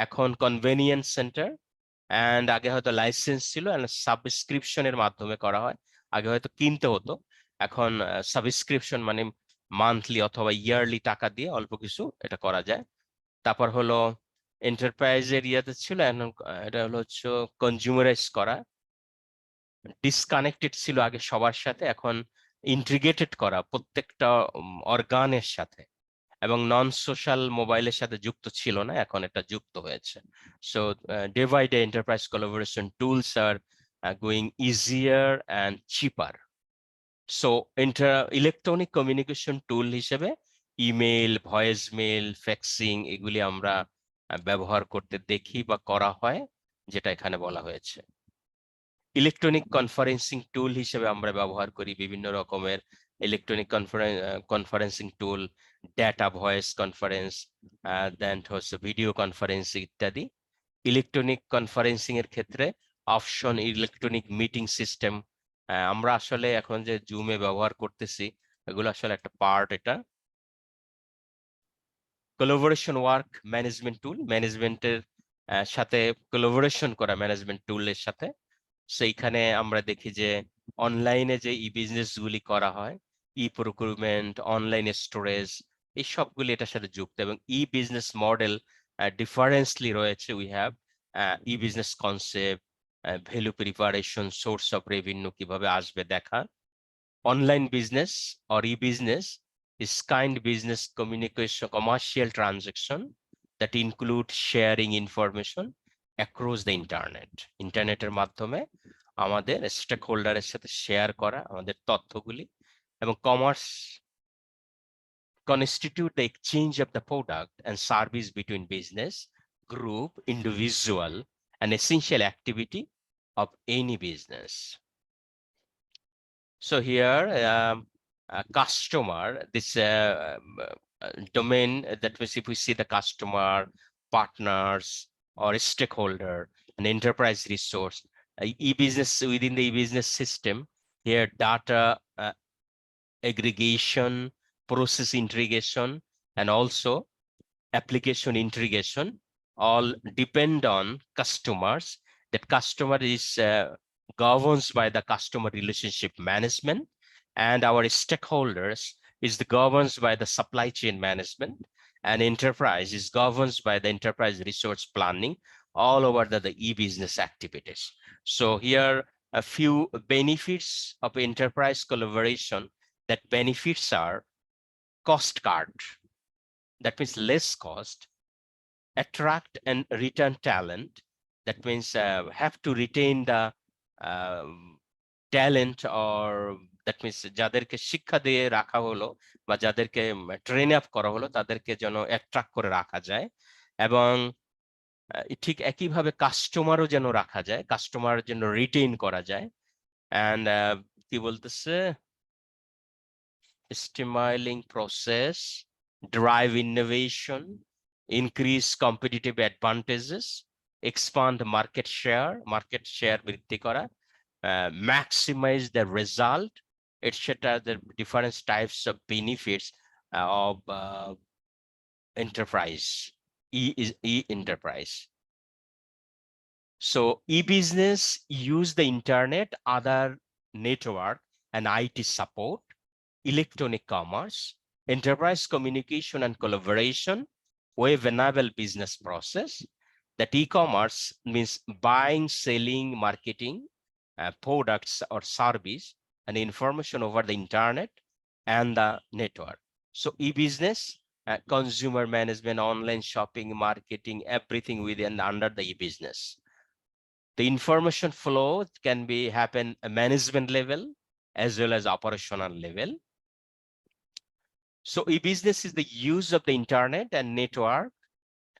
এখন কনভেনিয়েন্স সেন্টার। অ্যান্ড আগে হয়তো লাইসেন্স ছিল, সাবস্ক্রিপশনের মাধ্যমে করা হয়। আগে হয়তো কিনতে হতো, এখন সাবস্ক্রিপশন মানে মান্থলি অথবা ইয়ারলি টাকা দিয়ে অল্প কিছু এটা করা যায়। তারপর হলো এন্টারপ্রাইজের ইয়াতে ছিল, এটা হলো হচ্ছে কনজিউমারাইজ করা। ডিসকানেক্টেড ছিল আগে সবার সাথে, এখন ইন্টিগ্রেটেড করা প্রত্যেকটা অর্গানের সাথে, এবং নন সোশ্যাল মোবাইলের সাথে যুক্ত ছিল না, এখন এটা যুক্ত হয়েছে। So day by day enterprise collaboration tools are going easier and cheaper. So electronic communication tool হিসেবে ইমেল, ভয়েস মেল, ফ্যাক্সিং এগুলি আমরা ব্যবহার করতে দেখি বা করা হয়, যেটা এখানে বলা হয়েছে। ইলেকট্রনিক কনফারেন্সিং টুল হিসেবে আমরা ব্যবহার করি বিভিন্ন রকমের ইলেকট্রনিক কনফারেন্সিং টুল, ডেটা ভয়েস কনফারেন্স, দেন হচ্ছে ভিডিও কনফারেন্সিং ইত্যাদি। ইলেকট্রনিক কনফারেন্সিং এর ক্ষেত্রে অপশন ইলেকট্রনিক মিটিং সিস্টেম, আমরা আসলে এখন যে জুমে ব্যবহার করতেছি এগুলো আসলে একটা পার্ট। এটা কোলাবোরেশন ওয়ার্ক ম্যানেজমেন্ট টুল, ম্যানেজমেন্টের সাথে কোলাবোরেশন করা ম্যানেজমেন্ট টুলের সাথে। সেইখানে আমরা দেখি যে অনলাইনে যে ই বিজনেস গুলি করা হয়, ই প্রকিউরমেন্ট, অনলাইন স্টোরেজ, এই সবগুলি এটার সাথে যুক্ত। এবং ই বিজনেস মডেল ডিফারেন্সলি রয়েছে। We have E business concept, value preparation, source of revenue কিভাবে আসবে দেখা। Online business or e-business is kind business communication, commercial transaction that include sharing information across the internet. ইন্টারনেটের মাধ্যমে আমাদের স্টেক হোল্ডারের সাথে শেয়ার করা আমাদের তথ্যগুলি, এবং commerce constitute the exchange of the product and service between business, group, individual, an essential activity of any business. So here, customer, this domain, that means if we see the customer, partners, or stakeholder, an enterprise resource, e-business, within the e-business system, here data aggregation, process integration, and also application integration all depend on customers. That customer is governs by the customer relationship management, and our stakeholders is governed by the supply chain management, and enterprise is governed by the enterprise resource planning all over the e-business activities. So here a few benefits of enterprise collaboration. That benefits are cost card. That means less cost, attract and retain talent. That means have to retain the talent, or that means যাদেরকে শিক্ষা দিয়ে রাখা হলো বা যাদেরকে train up করা হলো তাদেরকে যেন অ্যাট্রাক্ট করে রাখা যায়, এবং ঠিক একইভাবে কাস্টমারও যেন রাখা যায়, কাস্টমার যেন রিটেইন করা যায়। এন্ড কি বলতেছে, stimulating process, drive innovation, increase competitive advantages, expand market share বৃদ্ধি করা, maximize the result, etc. The different types of benefits of enterprise, e-enterprise. So e-business use the internet, other network, and IT support, electronic commerce, enterprise communication and collaboration, web-enabled business process. That e-commerce means buying, selling, marketing products or service and information over the internet and the network. So e-business, consumer management, online shopping, marketing, everything within under the e-business. The information flow can be happen at management level as well as operational level. So e-business is the use of the internet and network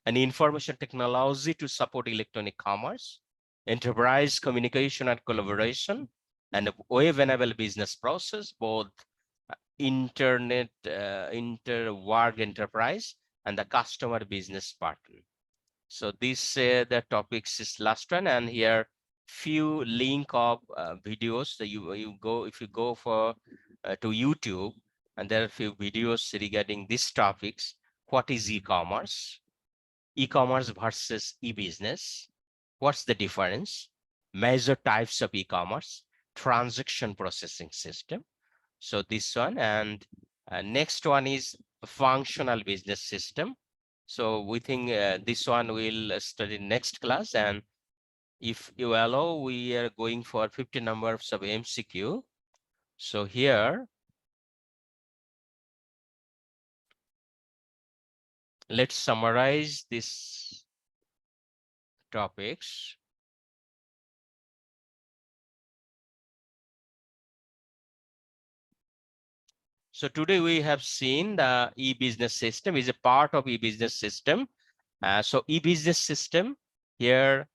and information technology to support electronic commerce, enterprise communication and collaboration, and web-enabled business process, both internet, inter-work enterprise, and the customer business partner. So this the topics is last one, and here few link of videos that you go, if you go for to YouTube, and there are few videos regarding these topics. What is e-commerce? E-commerce versus e-business. What's the difference? Major types of e-commerce, transaction processing system. So this one, and next one is functional business system. So we think this one will study next class, and if you allow, we are going for 50 numbers of MCQ. So here, let's summarize these topics. So today we have seen the e-business system is a part of e-business system. So e-business system here,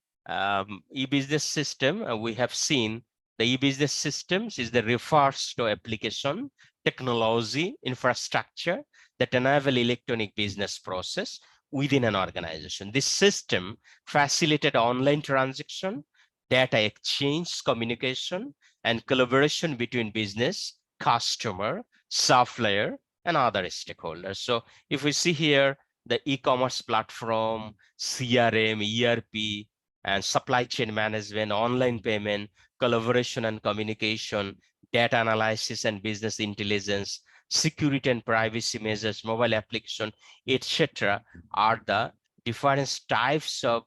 e-business system, we have seen the e-business systems is the refers to application, technology, infrastructure that enable electronic business process within an organization. This system facilitated online transaction, data exchange, communication, and collaboration between business, customer, supplier, and other stakeholders. So if we see here, the e-commerce platform, CRM, ERP, and supply chain management, online payment, collaboration and communication, data analysis and business intelligence, security and privacy measures, mobile application, etc. are the different types of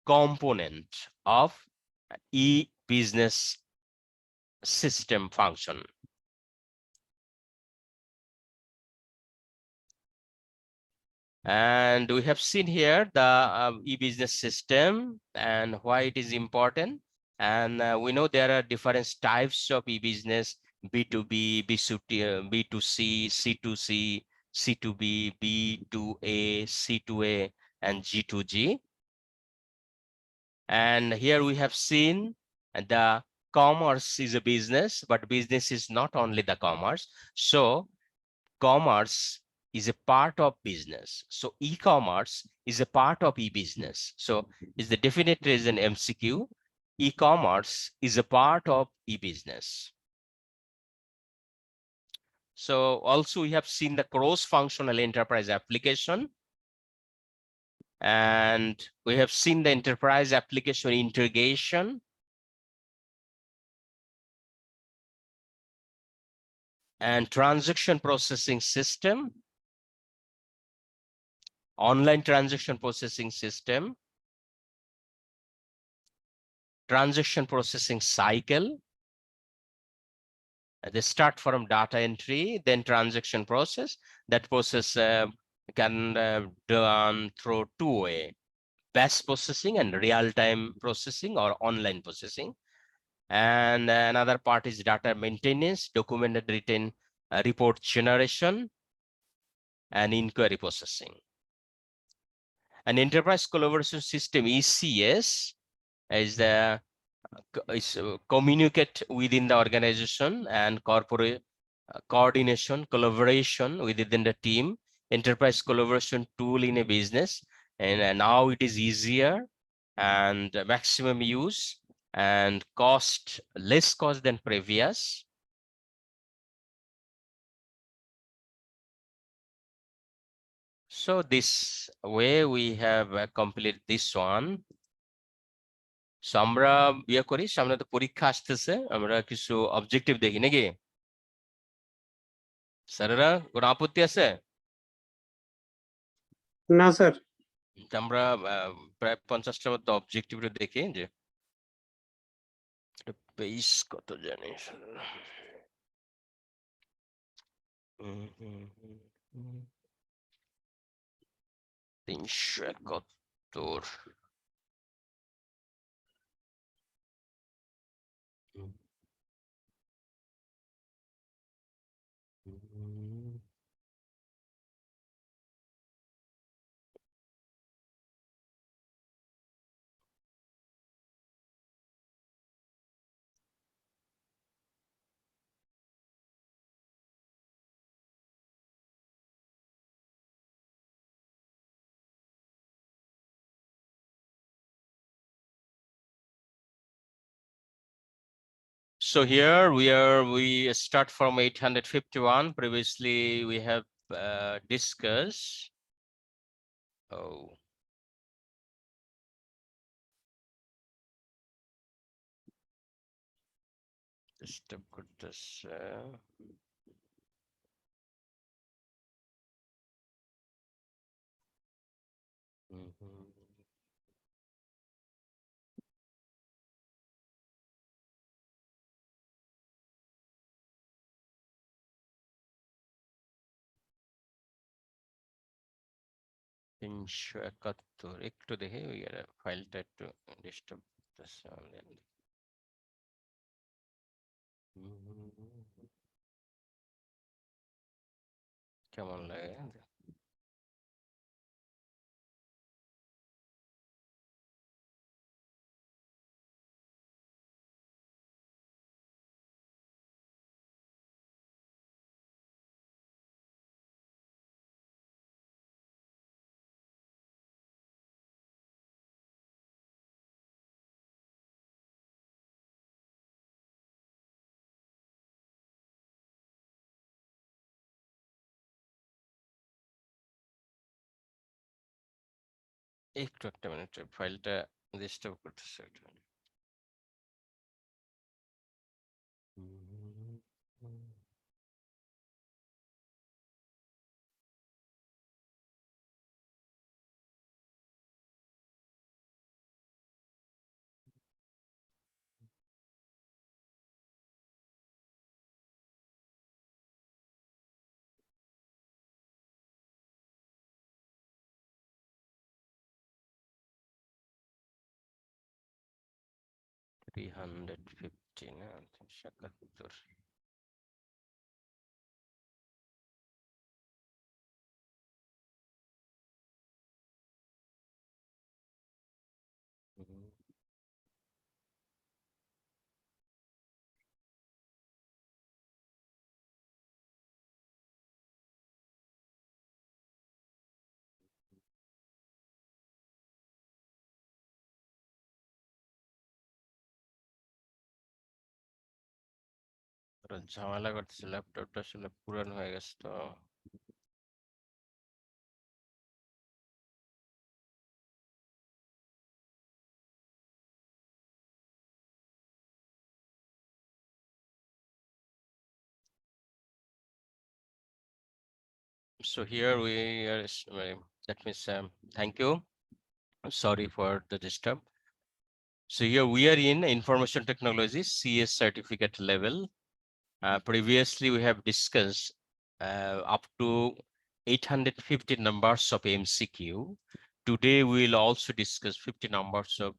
component of e-business system function. And we have seen here the e-business system and why it is important. And we know there are different types of e-business: B2B, B2C, C2C, C2B, B2A, C2A, and G2G. And here we have seen the commerce is a business, but business is not only the commerce. So commerce is a part of business. So e-commerce is a part of e-business. So is the definite reason MCQ. E-commerce is a part of e-business. So also we have seen the cross-functional enterprise application. And we have seen the enterprise application integration. and transaction processing system, online transaction processing system, transaction processing cycle. They start from data entry, then transaction process. That process can done through two-way, batch processing and real-time processing or online processing. And another part is data maintenance, documented written report generation, and inquiry processing. An enterprise collaboration system, ECS, is the communicate within the organization and corporate coordination, collaboration within the team, enterprise collaboration tool in a business. And now it is easier and maximum use and cost, less cost than previous. So this way we have completed this one. So আমরা ইয়ে করি, সামনে তো পরীক্ষা আসতেছে, আমরা কিছু objective দেখি নাকি স্যারেরা? কোনো আপত্তি আছে? না স্যার। আমরা প্রায় 50টার মতো অবজেক্টিভ দেখি, যে পেজ কত জানিস 371। So here we start from 851. Previously we have discussed. Oh. Disturb করতেছে। তিনশো একাত্তর, একটু দেখে ওই ফাইলটা একটু ডিস্টার্ব করতেছে আমাদের। কেমন লাগে? একটু একটা মিনিট, ফাইলটা ডিস্টার্ব করতেছে একটু। 350 না, 371। ঝামেলা করতেছে, ল্যাপটপটা আসলে পুরানো হয়ে গেছে তো। So here we are, that means, thank you. Sorry for the disturb. So here we are in information technology CS certificate level. Previously, we have discussed up to 850 numbers of MCQ. Today, we will also discuss 50 numbers of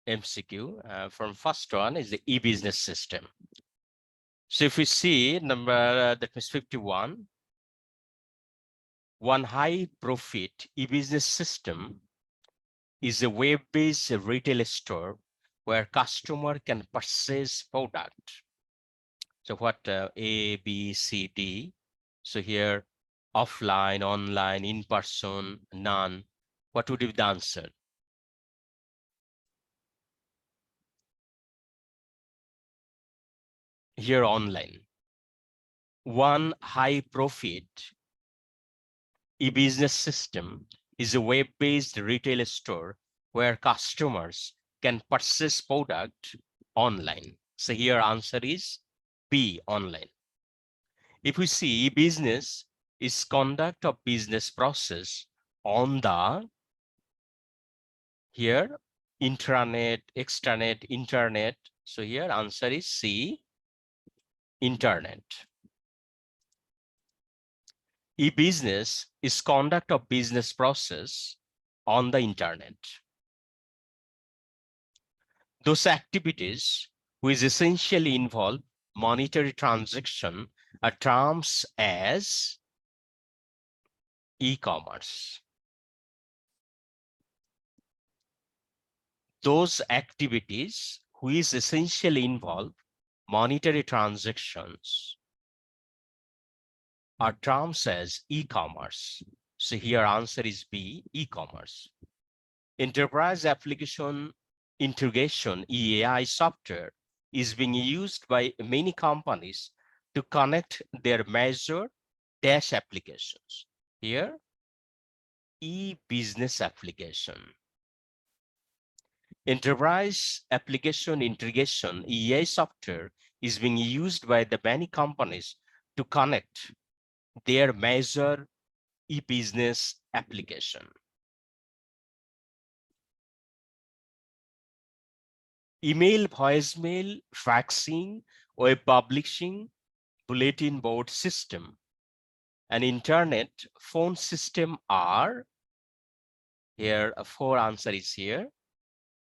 MCQ. From first one is the e-business system. So if we see number, that means 51, one high profit e-business system is a web-based retail store where customer can purchase product. So what A, B, C, D. So here offline, online, in person, none. What would be the answer? Here online. One high profit e-business system is a web-based retail store where customers can purchase product online. So here answer is B, online. If we see business is conduct of business process on the here intranet, extranet, internet. So here answer is C, internet. E-business is conduct of business process on the internet. Those activities which essentially involve monetary transaction are terms as e-commerce. Those activities which essentially involve monetary transactions are terms as e-commerce. So here answer is B, e-commerce. Enterprise application integration, EAI software is being used by many companies to connect their major dash applications. Here, e-business application. Enterprise application integration, EAI software is being used by the many companies to connect their major e-business application. Email, voicemail, faxing, web publishing, bulletin board system, and internet phone system are here. Four answer is here.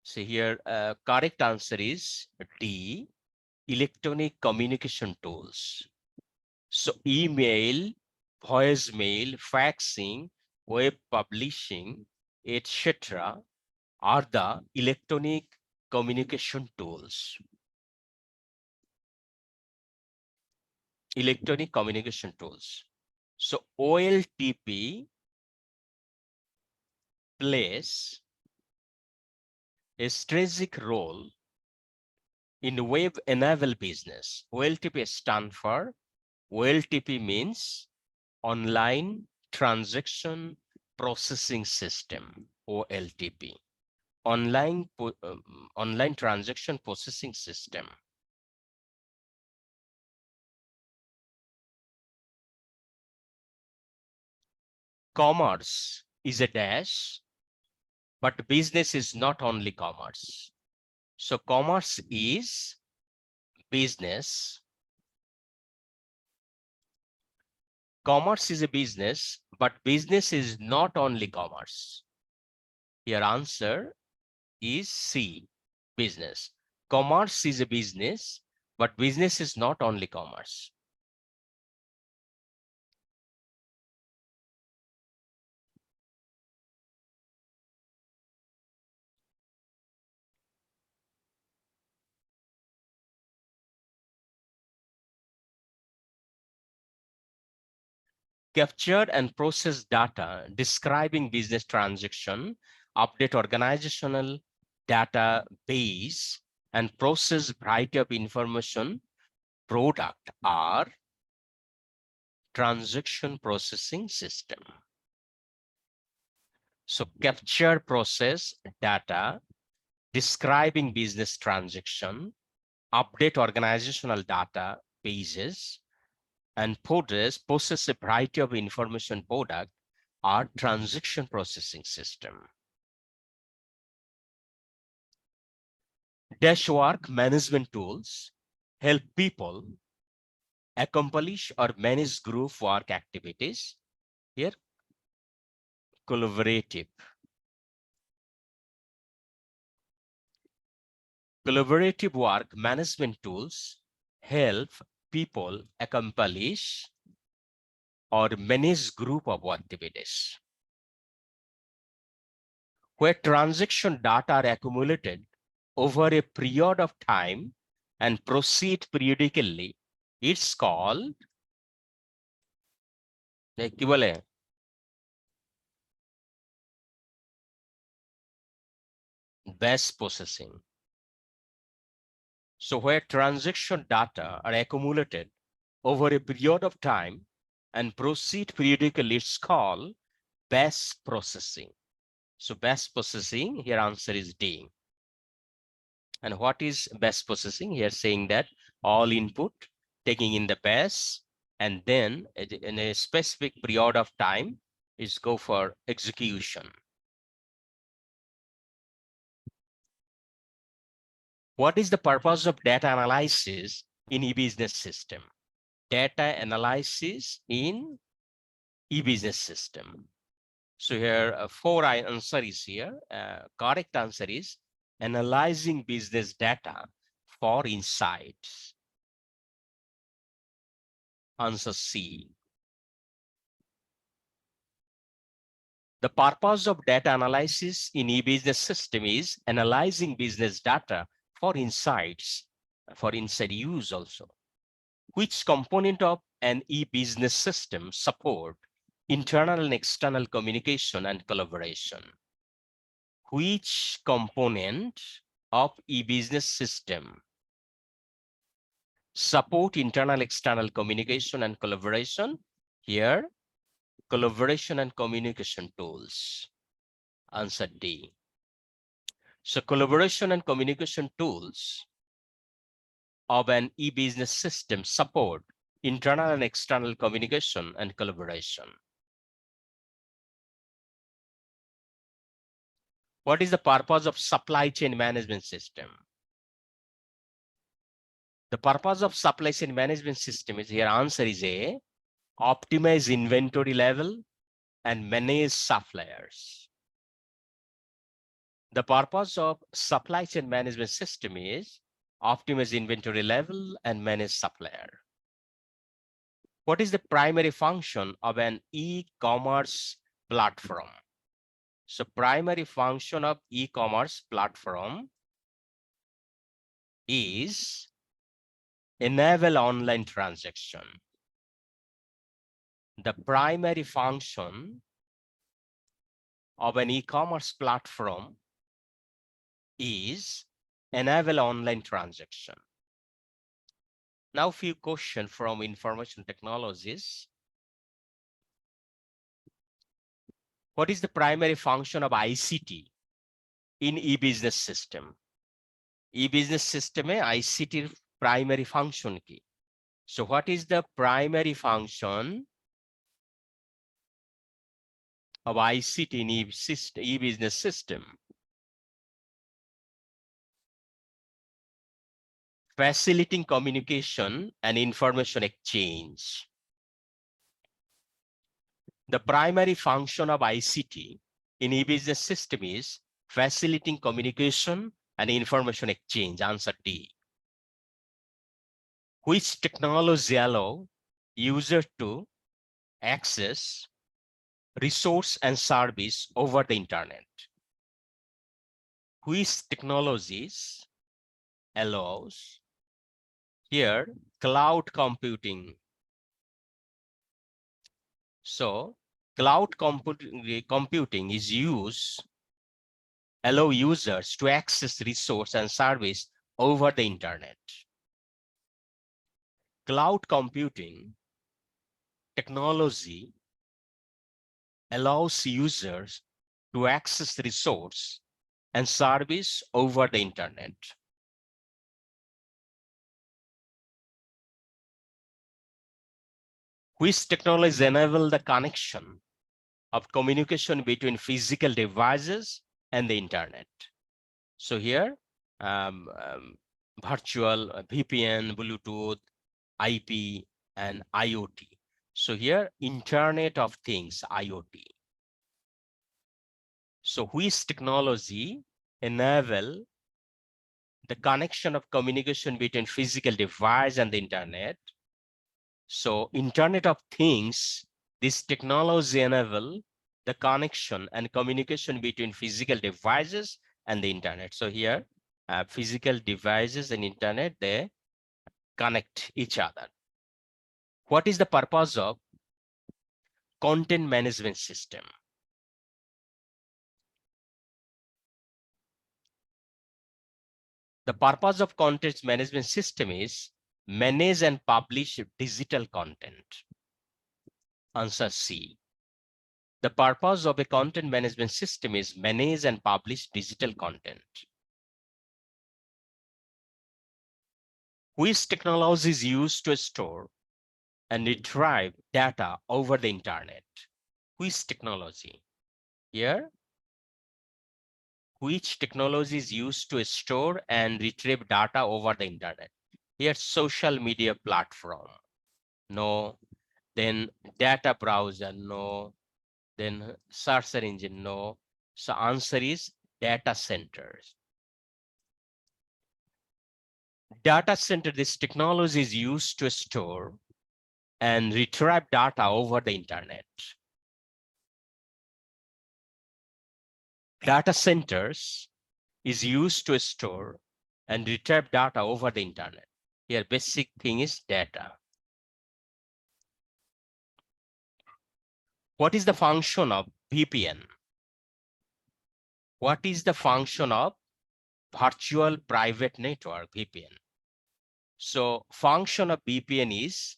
So here correct answer is D, electronic communication tools. So email, voicemail, faxing, web publishing, etc. are the electronic communication tools. Electronic communication tools. So OLTP plays a strategic role in web-enabled business. OLTP stands for, OLTP means online transaction processing system, OLTP. Online transaction processing system. Commerce is a dash, but business is not only commerce. So commerce is business. Commerce is a business, but business is not only commerce. Your answer is C, business. Commerce is a business, but business is not only commerce. Capture and process data describing business transaction, update organizational database, and process variety of information product are transaction processing system. So capture, process data describing business transaction, update organizational data bases, and possess a variety of information product are transaction processing system. Dashwork management tools help people accomplish or manage group work activities. Here, collaborative. Collaborative work management tools help people accomplish or manage group of activities. Where transaction data are accumulated over a period of time and proceed periodically, it's called কি বলে batch processing. So where transaction data are accumulated over a period of time and proceed periodically, it's called batch processing. So batch processing, here answer is D. And what is batch processing? Here saying that all input taking in the batch and then in a specific period of time is go for execution. What is the purpose of data analysis in e-business system? Data analysis in e-business system. So here, 4 answer is here. Correct answer is analyzing business data for insights. Answer C. The purpose of data analysis in e-business system is analyzing business data for insights, for inside use also. Which component of an e-business system support internal and external communication and collaboration? Which component of e-business system support internal external communication and collaboration? Here, collaboration and communication tools. Answer D. So collaboration and communication tools of an e-business system support internal and external communication and collaboration. What is the purpose of supply chain management system? The purpose of supply chain management system is here answer is A, optimize inventory level and manage suppliers. The purpose of supply chain management system is optimize inventory level and manage supplier. What is the primary function of an e-commerce platform? So primary function of e-commerce platform is enable online transaction. The primary function of an e-commerce platform is enable online transaction. Now few questions from information technologies. What is the primary function of ICT in e-business system? E-business system ICT primary function key. So what is the primary function of ICT in e-business system? Facilitating communication and information exchange. The primary function of ICT in e-business system is facilitating communication and information exchange. Answer D. Which technology allow user to access resource and service over the internet? Which technologies allows here cloud computing? So cloud computing is used allow users to access resource and service over the internet. Cloud computing technology allows users to access resource and service over the internet. Which technologies enable the connection of communication between physical devices and the internet? So here, virtual VPN, Bluetooth, IP, and IoT. So here, Internet of Things, IoT. So which technology enable the connection of communication between physical device and the internet? So Internet of Things, this technology enable the connection and communication between physical devices and the internet. So here, physical devices and internet, they connect each other. What is the purpose of content management system? The purpose of content management system is manage and publish digital content. Answer C. The purpose of a content management system is manage and publish digital content. Which technology is used to store and retrieve data over the internet? Which technology? Here, which technology is used to store and retrieve data over the internet? Here, social media platform, no. Then data browser, no. Then search engine, no. So answer is data centers. Data center, this technology is used to store and retrieve data over the internet. Data centers is used to store and retrieve data over the internet. Here, basic thing is data. What is the function of VPN? What is the function of virtual private network, VPN? So function of VPN is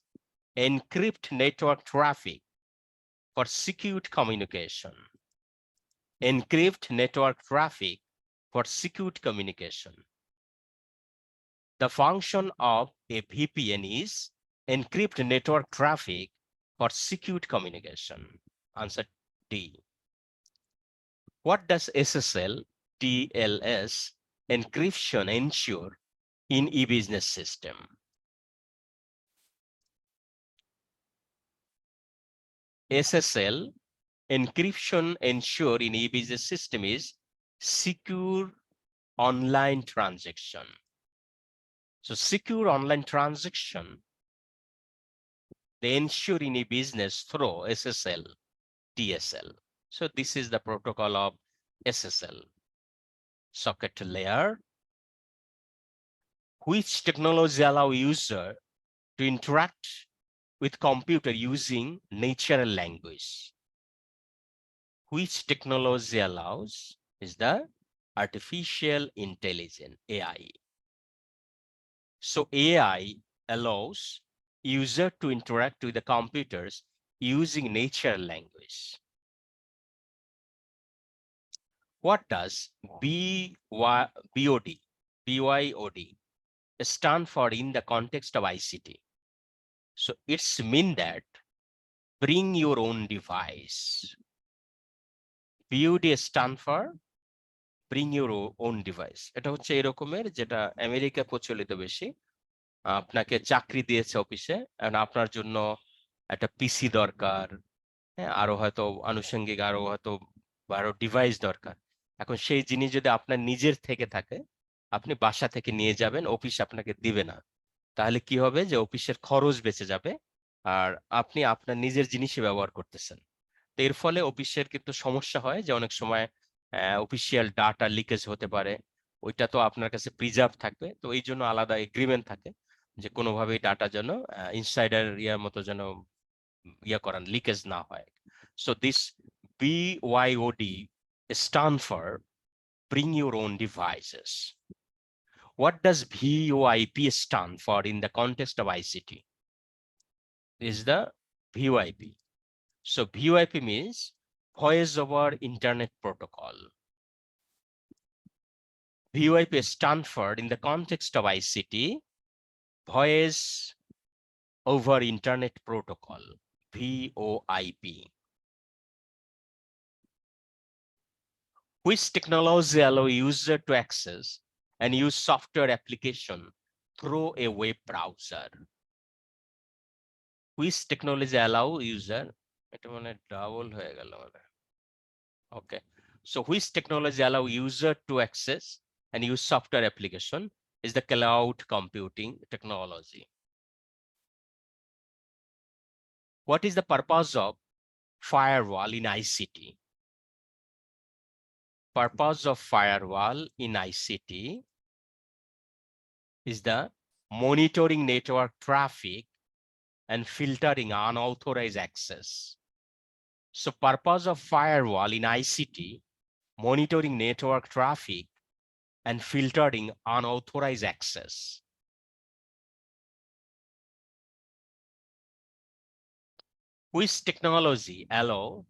encrypt network traffic for secure communication. Encrypt network traffic for secure communication. The function of a VPN is encrypt network traffic for secure communication. Answer D. What does SSL, TLS encryption ensure in e-business system? SSL encryption ensure in e-business system is secure online transaction. So secure online transaction, they ensure in e-business through SSL, DSL. So this is the protocol of SSL. Socket layer. Which technology allow user to interact with computer using natural language? Which technology allows is the artificial intelligence, AI. So AI allows user to interact with the computers using natural language. What does BYOD stand for in the context of ICT? So it's mean that bring your own device. BOD stand for bring your own device. এটা হচ্ছে এরকমের যেটা America প্রচলিত বেশি। আপনাকে চাকরি দিয়েছে অফিসে, আপনার জন্য একটা পিসি দরকার, হ্যাঁ, আরো হয়তো আনুষঙ্গিক আরো হয়তো ডিভাইস দরকার। এখন সেই জিনিস যদি আপনার নিজের থেকে থাকে, আপনি বাসা থেকে নিয়ে যাবেন, অফিস আপনাকে দিবে না। তাহলে কি হবে যে অফিসের খরচ বেঁচে যাবে, আর আপনি আপনার নিজের জিনিসই ব্যবহার করতেছেন। তো এর ফলে অফিসের কিন্তু সমস্যা হয় যে অনেক সময় অফিসিয়াল ডাটা লিকেজ হতে পারে, ওইটা তো আপনার কাছে প্রিজার্ভ থাকবে। তো এই জন্য আলাদা এগ্রিমেন্ট থাকে যে কোনোভাবেই ডাটা যেন ইনসাইডার ইয়ার মতো যেন করান, লিকেজ না হয়। So this BYOD stand for bring your own devices. What does VoIP stand for in the context of ICT? Is the VoIP. So VoIP means voice over internet protocol. VoIP stand for in the context of ICT, voice over internet protocol. VoIP. Which technology allow user to access and use software application through a web browser? Which technology allow user? Okay. So which technology allow user to access and use software application is the cloud computing technology. What is the purpose of firewall in ICT? Purpose of firewall in ICT is the monitoring network traffic and filtering unauthorized access. So purpose of firewall in ICT, monitoring network traffic and filtering unauthorized access. Which technology allow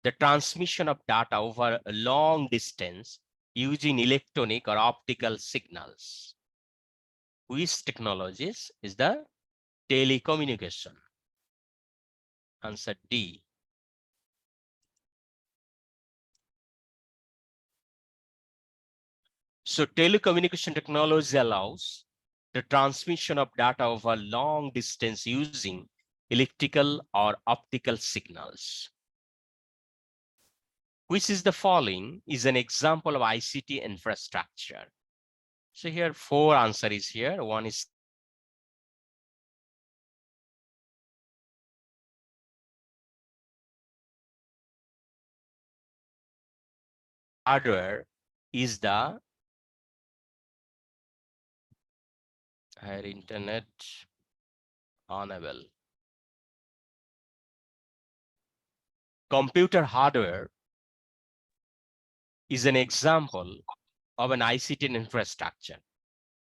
the transmission of data over a long distance using electronic or optical signals? Which technologies is the telecommunication? Answer D. So telecommunication technology allows the transmission of data over long distance using electrical or optical signals. Which is the following is an example of ICT infrastructure? So here 4 answer is here. One is hardware is the higher internet enable. Computer hardware is an example of an ICT infrastructure.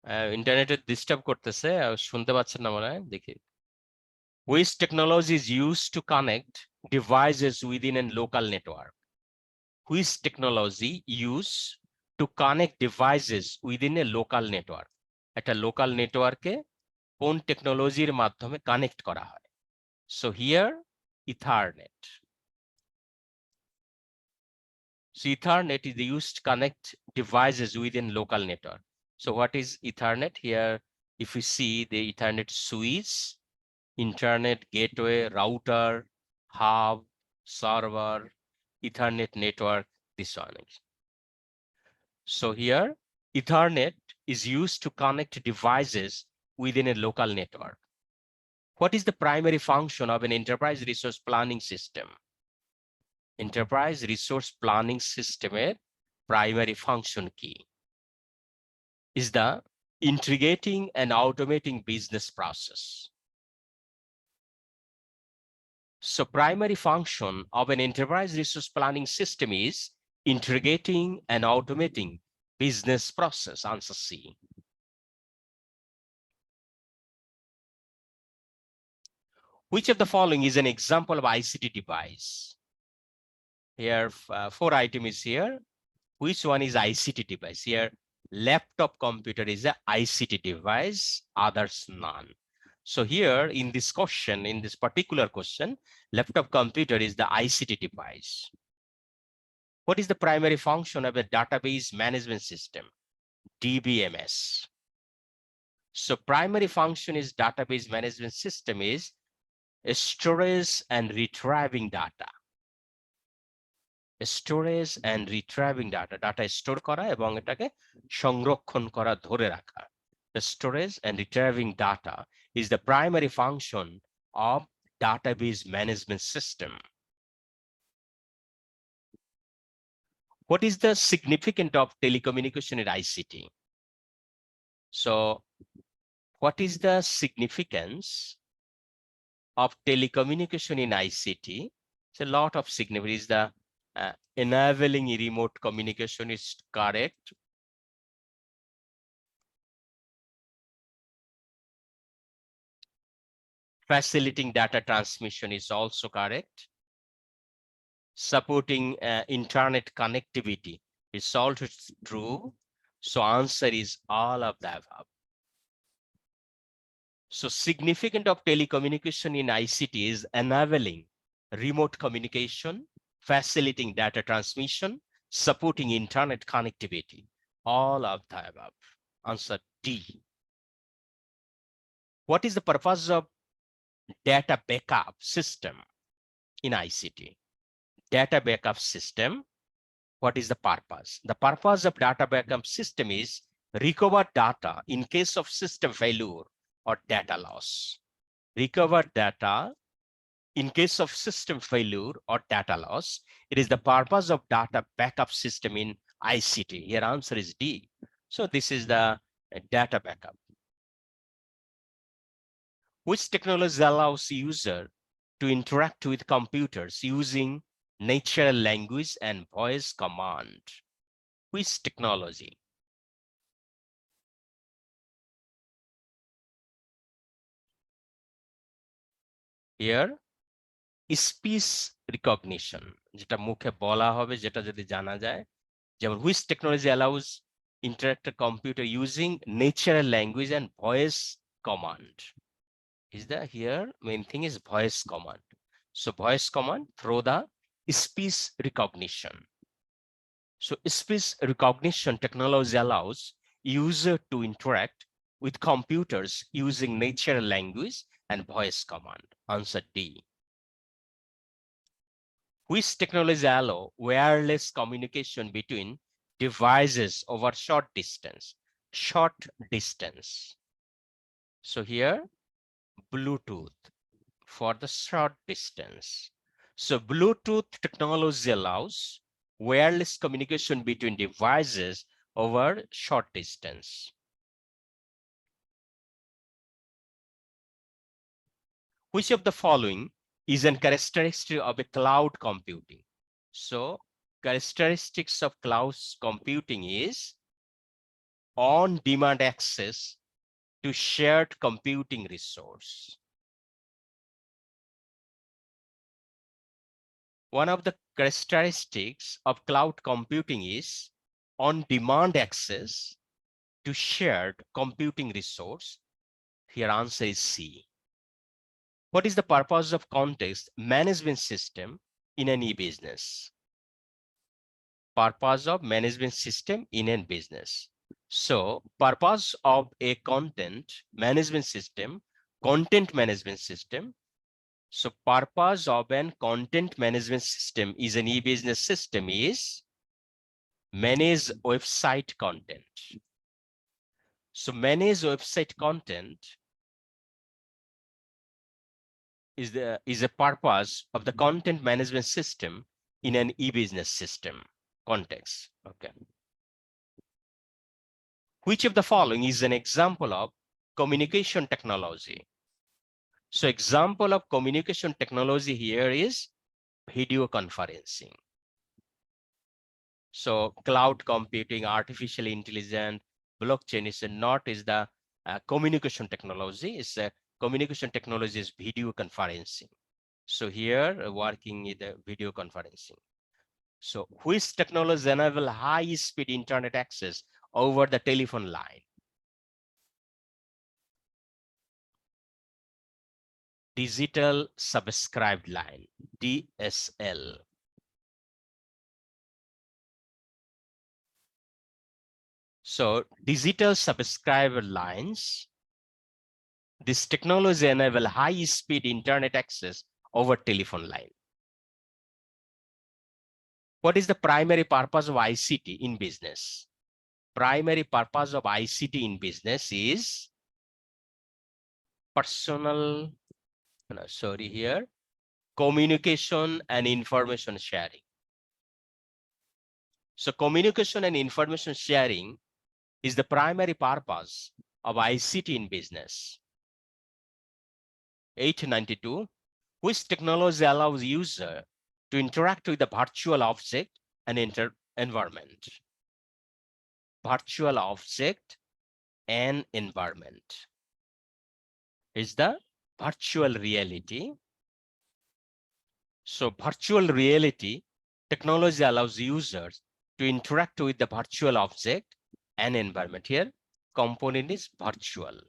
Internet disturb করতেছে শুনতে পাচ্ছেন না মনে হয় দেখি Which technology is used to connect devices within a local network? Which technology used to connect devices within a local network? একটা local network-এ কোন টেকনোলজির মাধ্যমে কানেক্ট করা হয়? So here Ethernet. So Ethernet is used to connect devices within local network. So what is Ethernet? Here, if you see the Ethernet switch, internet gateway, router, hub, server, Ethernet network, this one. So here, Ethernet is used to connect devices within a local network. What is the primary function of an enterprise resource planning system? Enterprise resource planning systemer primary function key is the integrating and automating business process. So primary function of an enterprise resource planning system is integrating and automating business process. Answer C. Which of the following is an example of ICT device? Here, 4 items is here. Which one is ICT device? Here, laptop computer is a ICT device, others none. So here in this question, in this particular question, laptop computer is the ICT device. What is the primary function of a database management system? DBMS. So primary function is database management system is storage and retrieving data. Storage and retrieving data. Data store করা এবং এটাকে সংরক্ষণ করা ধরে রাখা. The storage and retrieving data is the primary function of database management system. What is the significance of telecommunication in ICT? So what is the significance of telecommunication in ICT? It's a lot of significance. Is the enabling remote communication is correct. Facilitating data transmission is also correct. Supporting internet connectivity is also true. So answer is all of the above. So significant of telecommunication in ICT is enabling remote communication, facilitating data transmission, supporting internet connectivity. All of the above. Answer D. What is the purpose of data backup system in ICT? Data backup system, what is the purpose? The purpose of data backup system is recover data in case of system failure or data loss. Recover data in case of system failure or data loss. It is the purpose of data backup system in ICT. Here answer is D. So this is the data backup. Which technology allows user to interact with computers using natural language and voice command? Which technology? Here, speech recognition, যেটা মুখে বলা হবে, যেটা যদি জানা যায়, যেমন which technology allows interactive computer using natural language and voice command? Is that here main thing is voice command. So voice command through the speech recognition. So speech recognition technology allows user to interact with computers using natural language and voice command. Answer D. Which technology allow wireless communication between devices over short distance? Short distance. So here, Bluetooth for the short distance. So Bluetooth technology allows wireless communication between devices over short distance. Which of the following is a characteristic of a cloud computing? So characteristics of cloud computing is on-demand access to shared computing resource. One of the characteristics of cloud computing is on-demand access to shared computing resource. Here answer is C. What is the purpose of context management system in an e-business? Purpose of management system in a business. So purpose of a content management system. So purpose of an content management system is an e-business system is manage website content. So manage website content is a purpose of the content management system in an e-business system context. Okay. Which of the following is an example of communication technology? So example of communication technology here is video conferencing. So cloud computing, artificial intelligence, blockchain is not is the communication technology. It's a communication technology is video conferencing. So here working in the video conferencing. So which technology enable high speed internet access over the telephone line? Digital subscribed line, DSL. So digital subscriber lines, this technology enable high speed internet access over telephone line. What is the primary purpose of ICT in business? Primary purpose of ICT in business is communication and information sharing. So communication and information sharing is the primary purpose of ICT in business. 892, which technology allows user to interact with the virtual object and environment? Virtual object and environment is the virtual reality. So virtual reality technology allows users to interact with the virtual object and environment. Here component is virtual.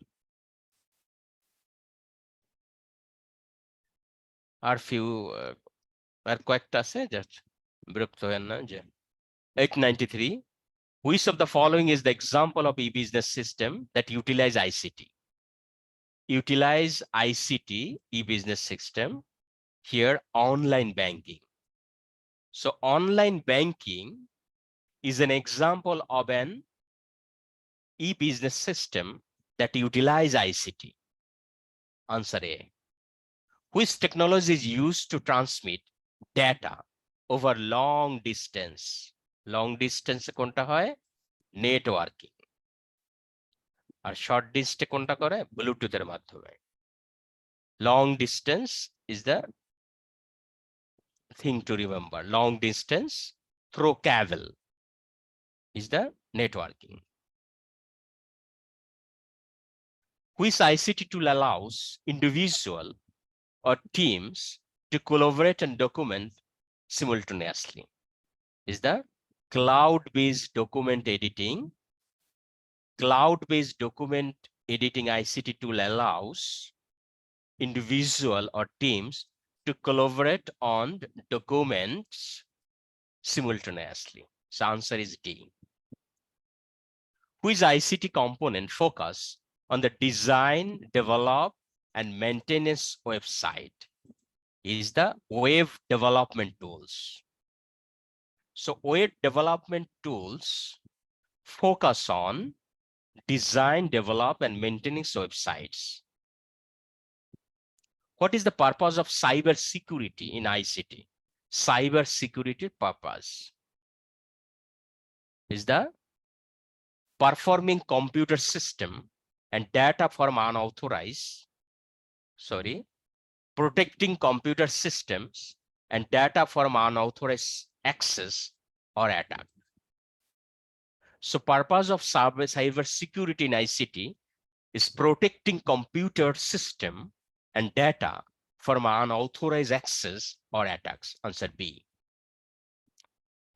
আর few আর কয়েকটা আছে just বিরক্ত হয়েন না যে 893 which of the following is the example of e-business system that utilize e-business system here online banking. So online banking is an example of an e-business system that utilize ICT. Answer A. Which technology is used to transmit data over long distance? Long distance কোনটা হয়? Networking. আর short distance কোনটা করে? Bluetooth এর মাধ্যমে. Long distance is the thing to remember. Long distance through cable is the networking. Which ICT tool allows individual or teams to collaborate and document simultaneously? Is the cloud-based document editing. Cloud-based document editing ICT tool allows individual or teams to collaborate on documents simultaneously. So answer is D. Which ICT component focus on the design, develop, and maintenance website? Is the web development tools. So web development tools focus on design, develop, and maintenance websites. What is the purpose of cyber security in ICT? Cyber security purpose is the performing computer system and data from unauthorized, protecting computer systems and data from unauthorized access or attack. So purpose of cyber security in ICT is protecting computer system and data from unauthorized access or attacks. Answer B.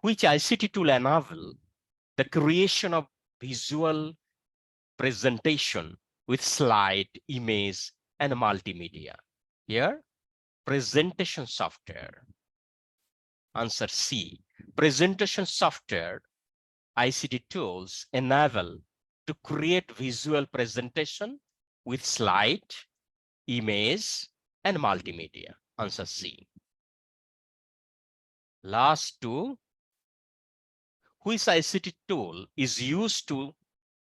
Which ICT tool enable the creation of visual presentation with slide, image, and multimedia? Here, presentation software. Answer C. Presentation software ICT tools enable to create visual presentation with slide, image, and multimedia. Answer C. Last two. Which ICT tool is used to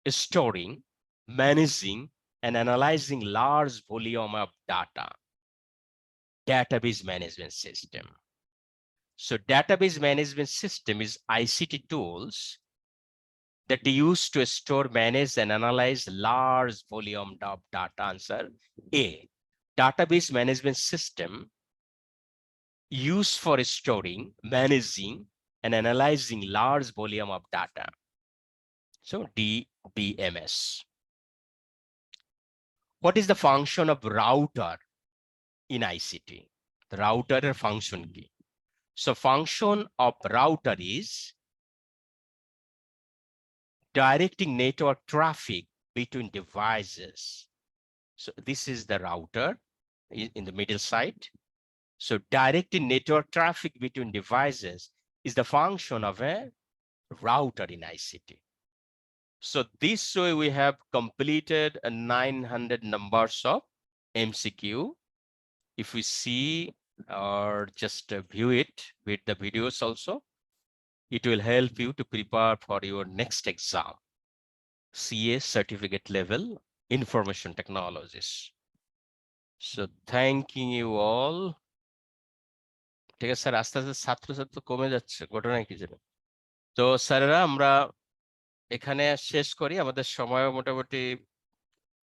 storing, managing, and analyzing large volume of data? Database management system. So database management system is ICT tools that are used to store, manage, and analyze large volume of data. Answer A. Database management system used for storing, managing, and analyzing large volume of data. So DBMS. What is the function of router in ICT? The router function key. So function of router is directing network traffic between devices. So this is the router in the middle side. So directing network traffic between devices is the function of a router in ICT. So this way we have completed 900 numbers of MCQ. If we see or just view it with the videos also, it will help you to prepare for your next exam, CA certificate level information technologies. So thanking you all. ঠিক আছে sir, আস্তে আস্তে ছাত্রছাত্র কমে যাচ্ছে, ঘটনা কি জানেন? তো স্যারেরা আমরা এখানে শেষ করি, আমাদের সময় মোটামুটি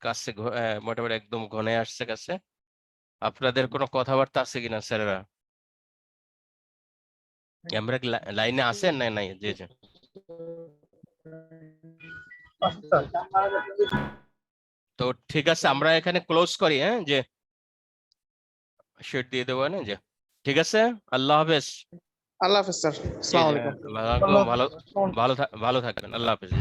কাছে মোটামুটি একদম ঘনে আসছে কাছে। আপনাদের কোনো কথাবার্তা আছে কিনা স্যারেরা? আমরা লাইনে আছেন না নাই? জি জি। তো ঠিক আছে, আমরা এখানে ক্লোজ করি, হ্যাঁ, যে শেড দিয়ে দেবো না, যে ঠিক আছে, আল্লাহ হাফেজ। আল্লাহ হাফেজ স্যার, আসসালামু আলাইকুম। ভালো ভালো থাকবেন, আল্লাহ হাফেজ।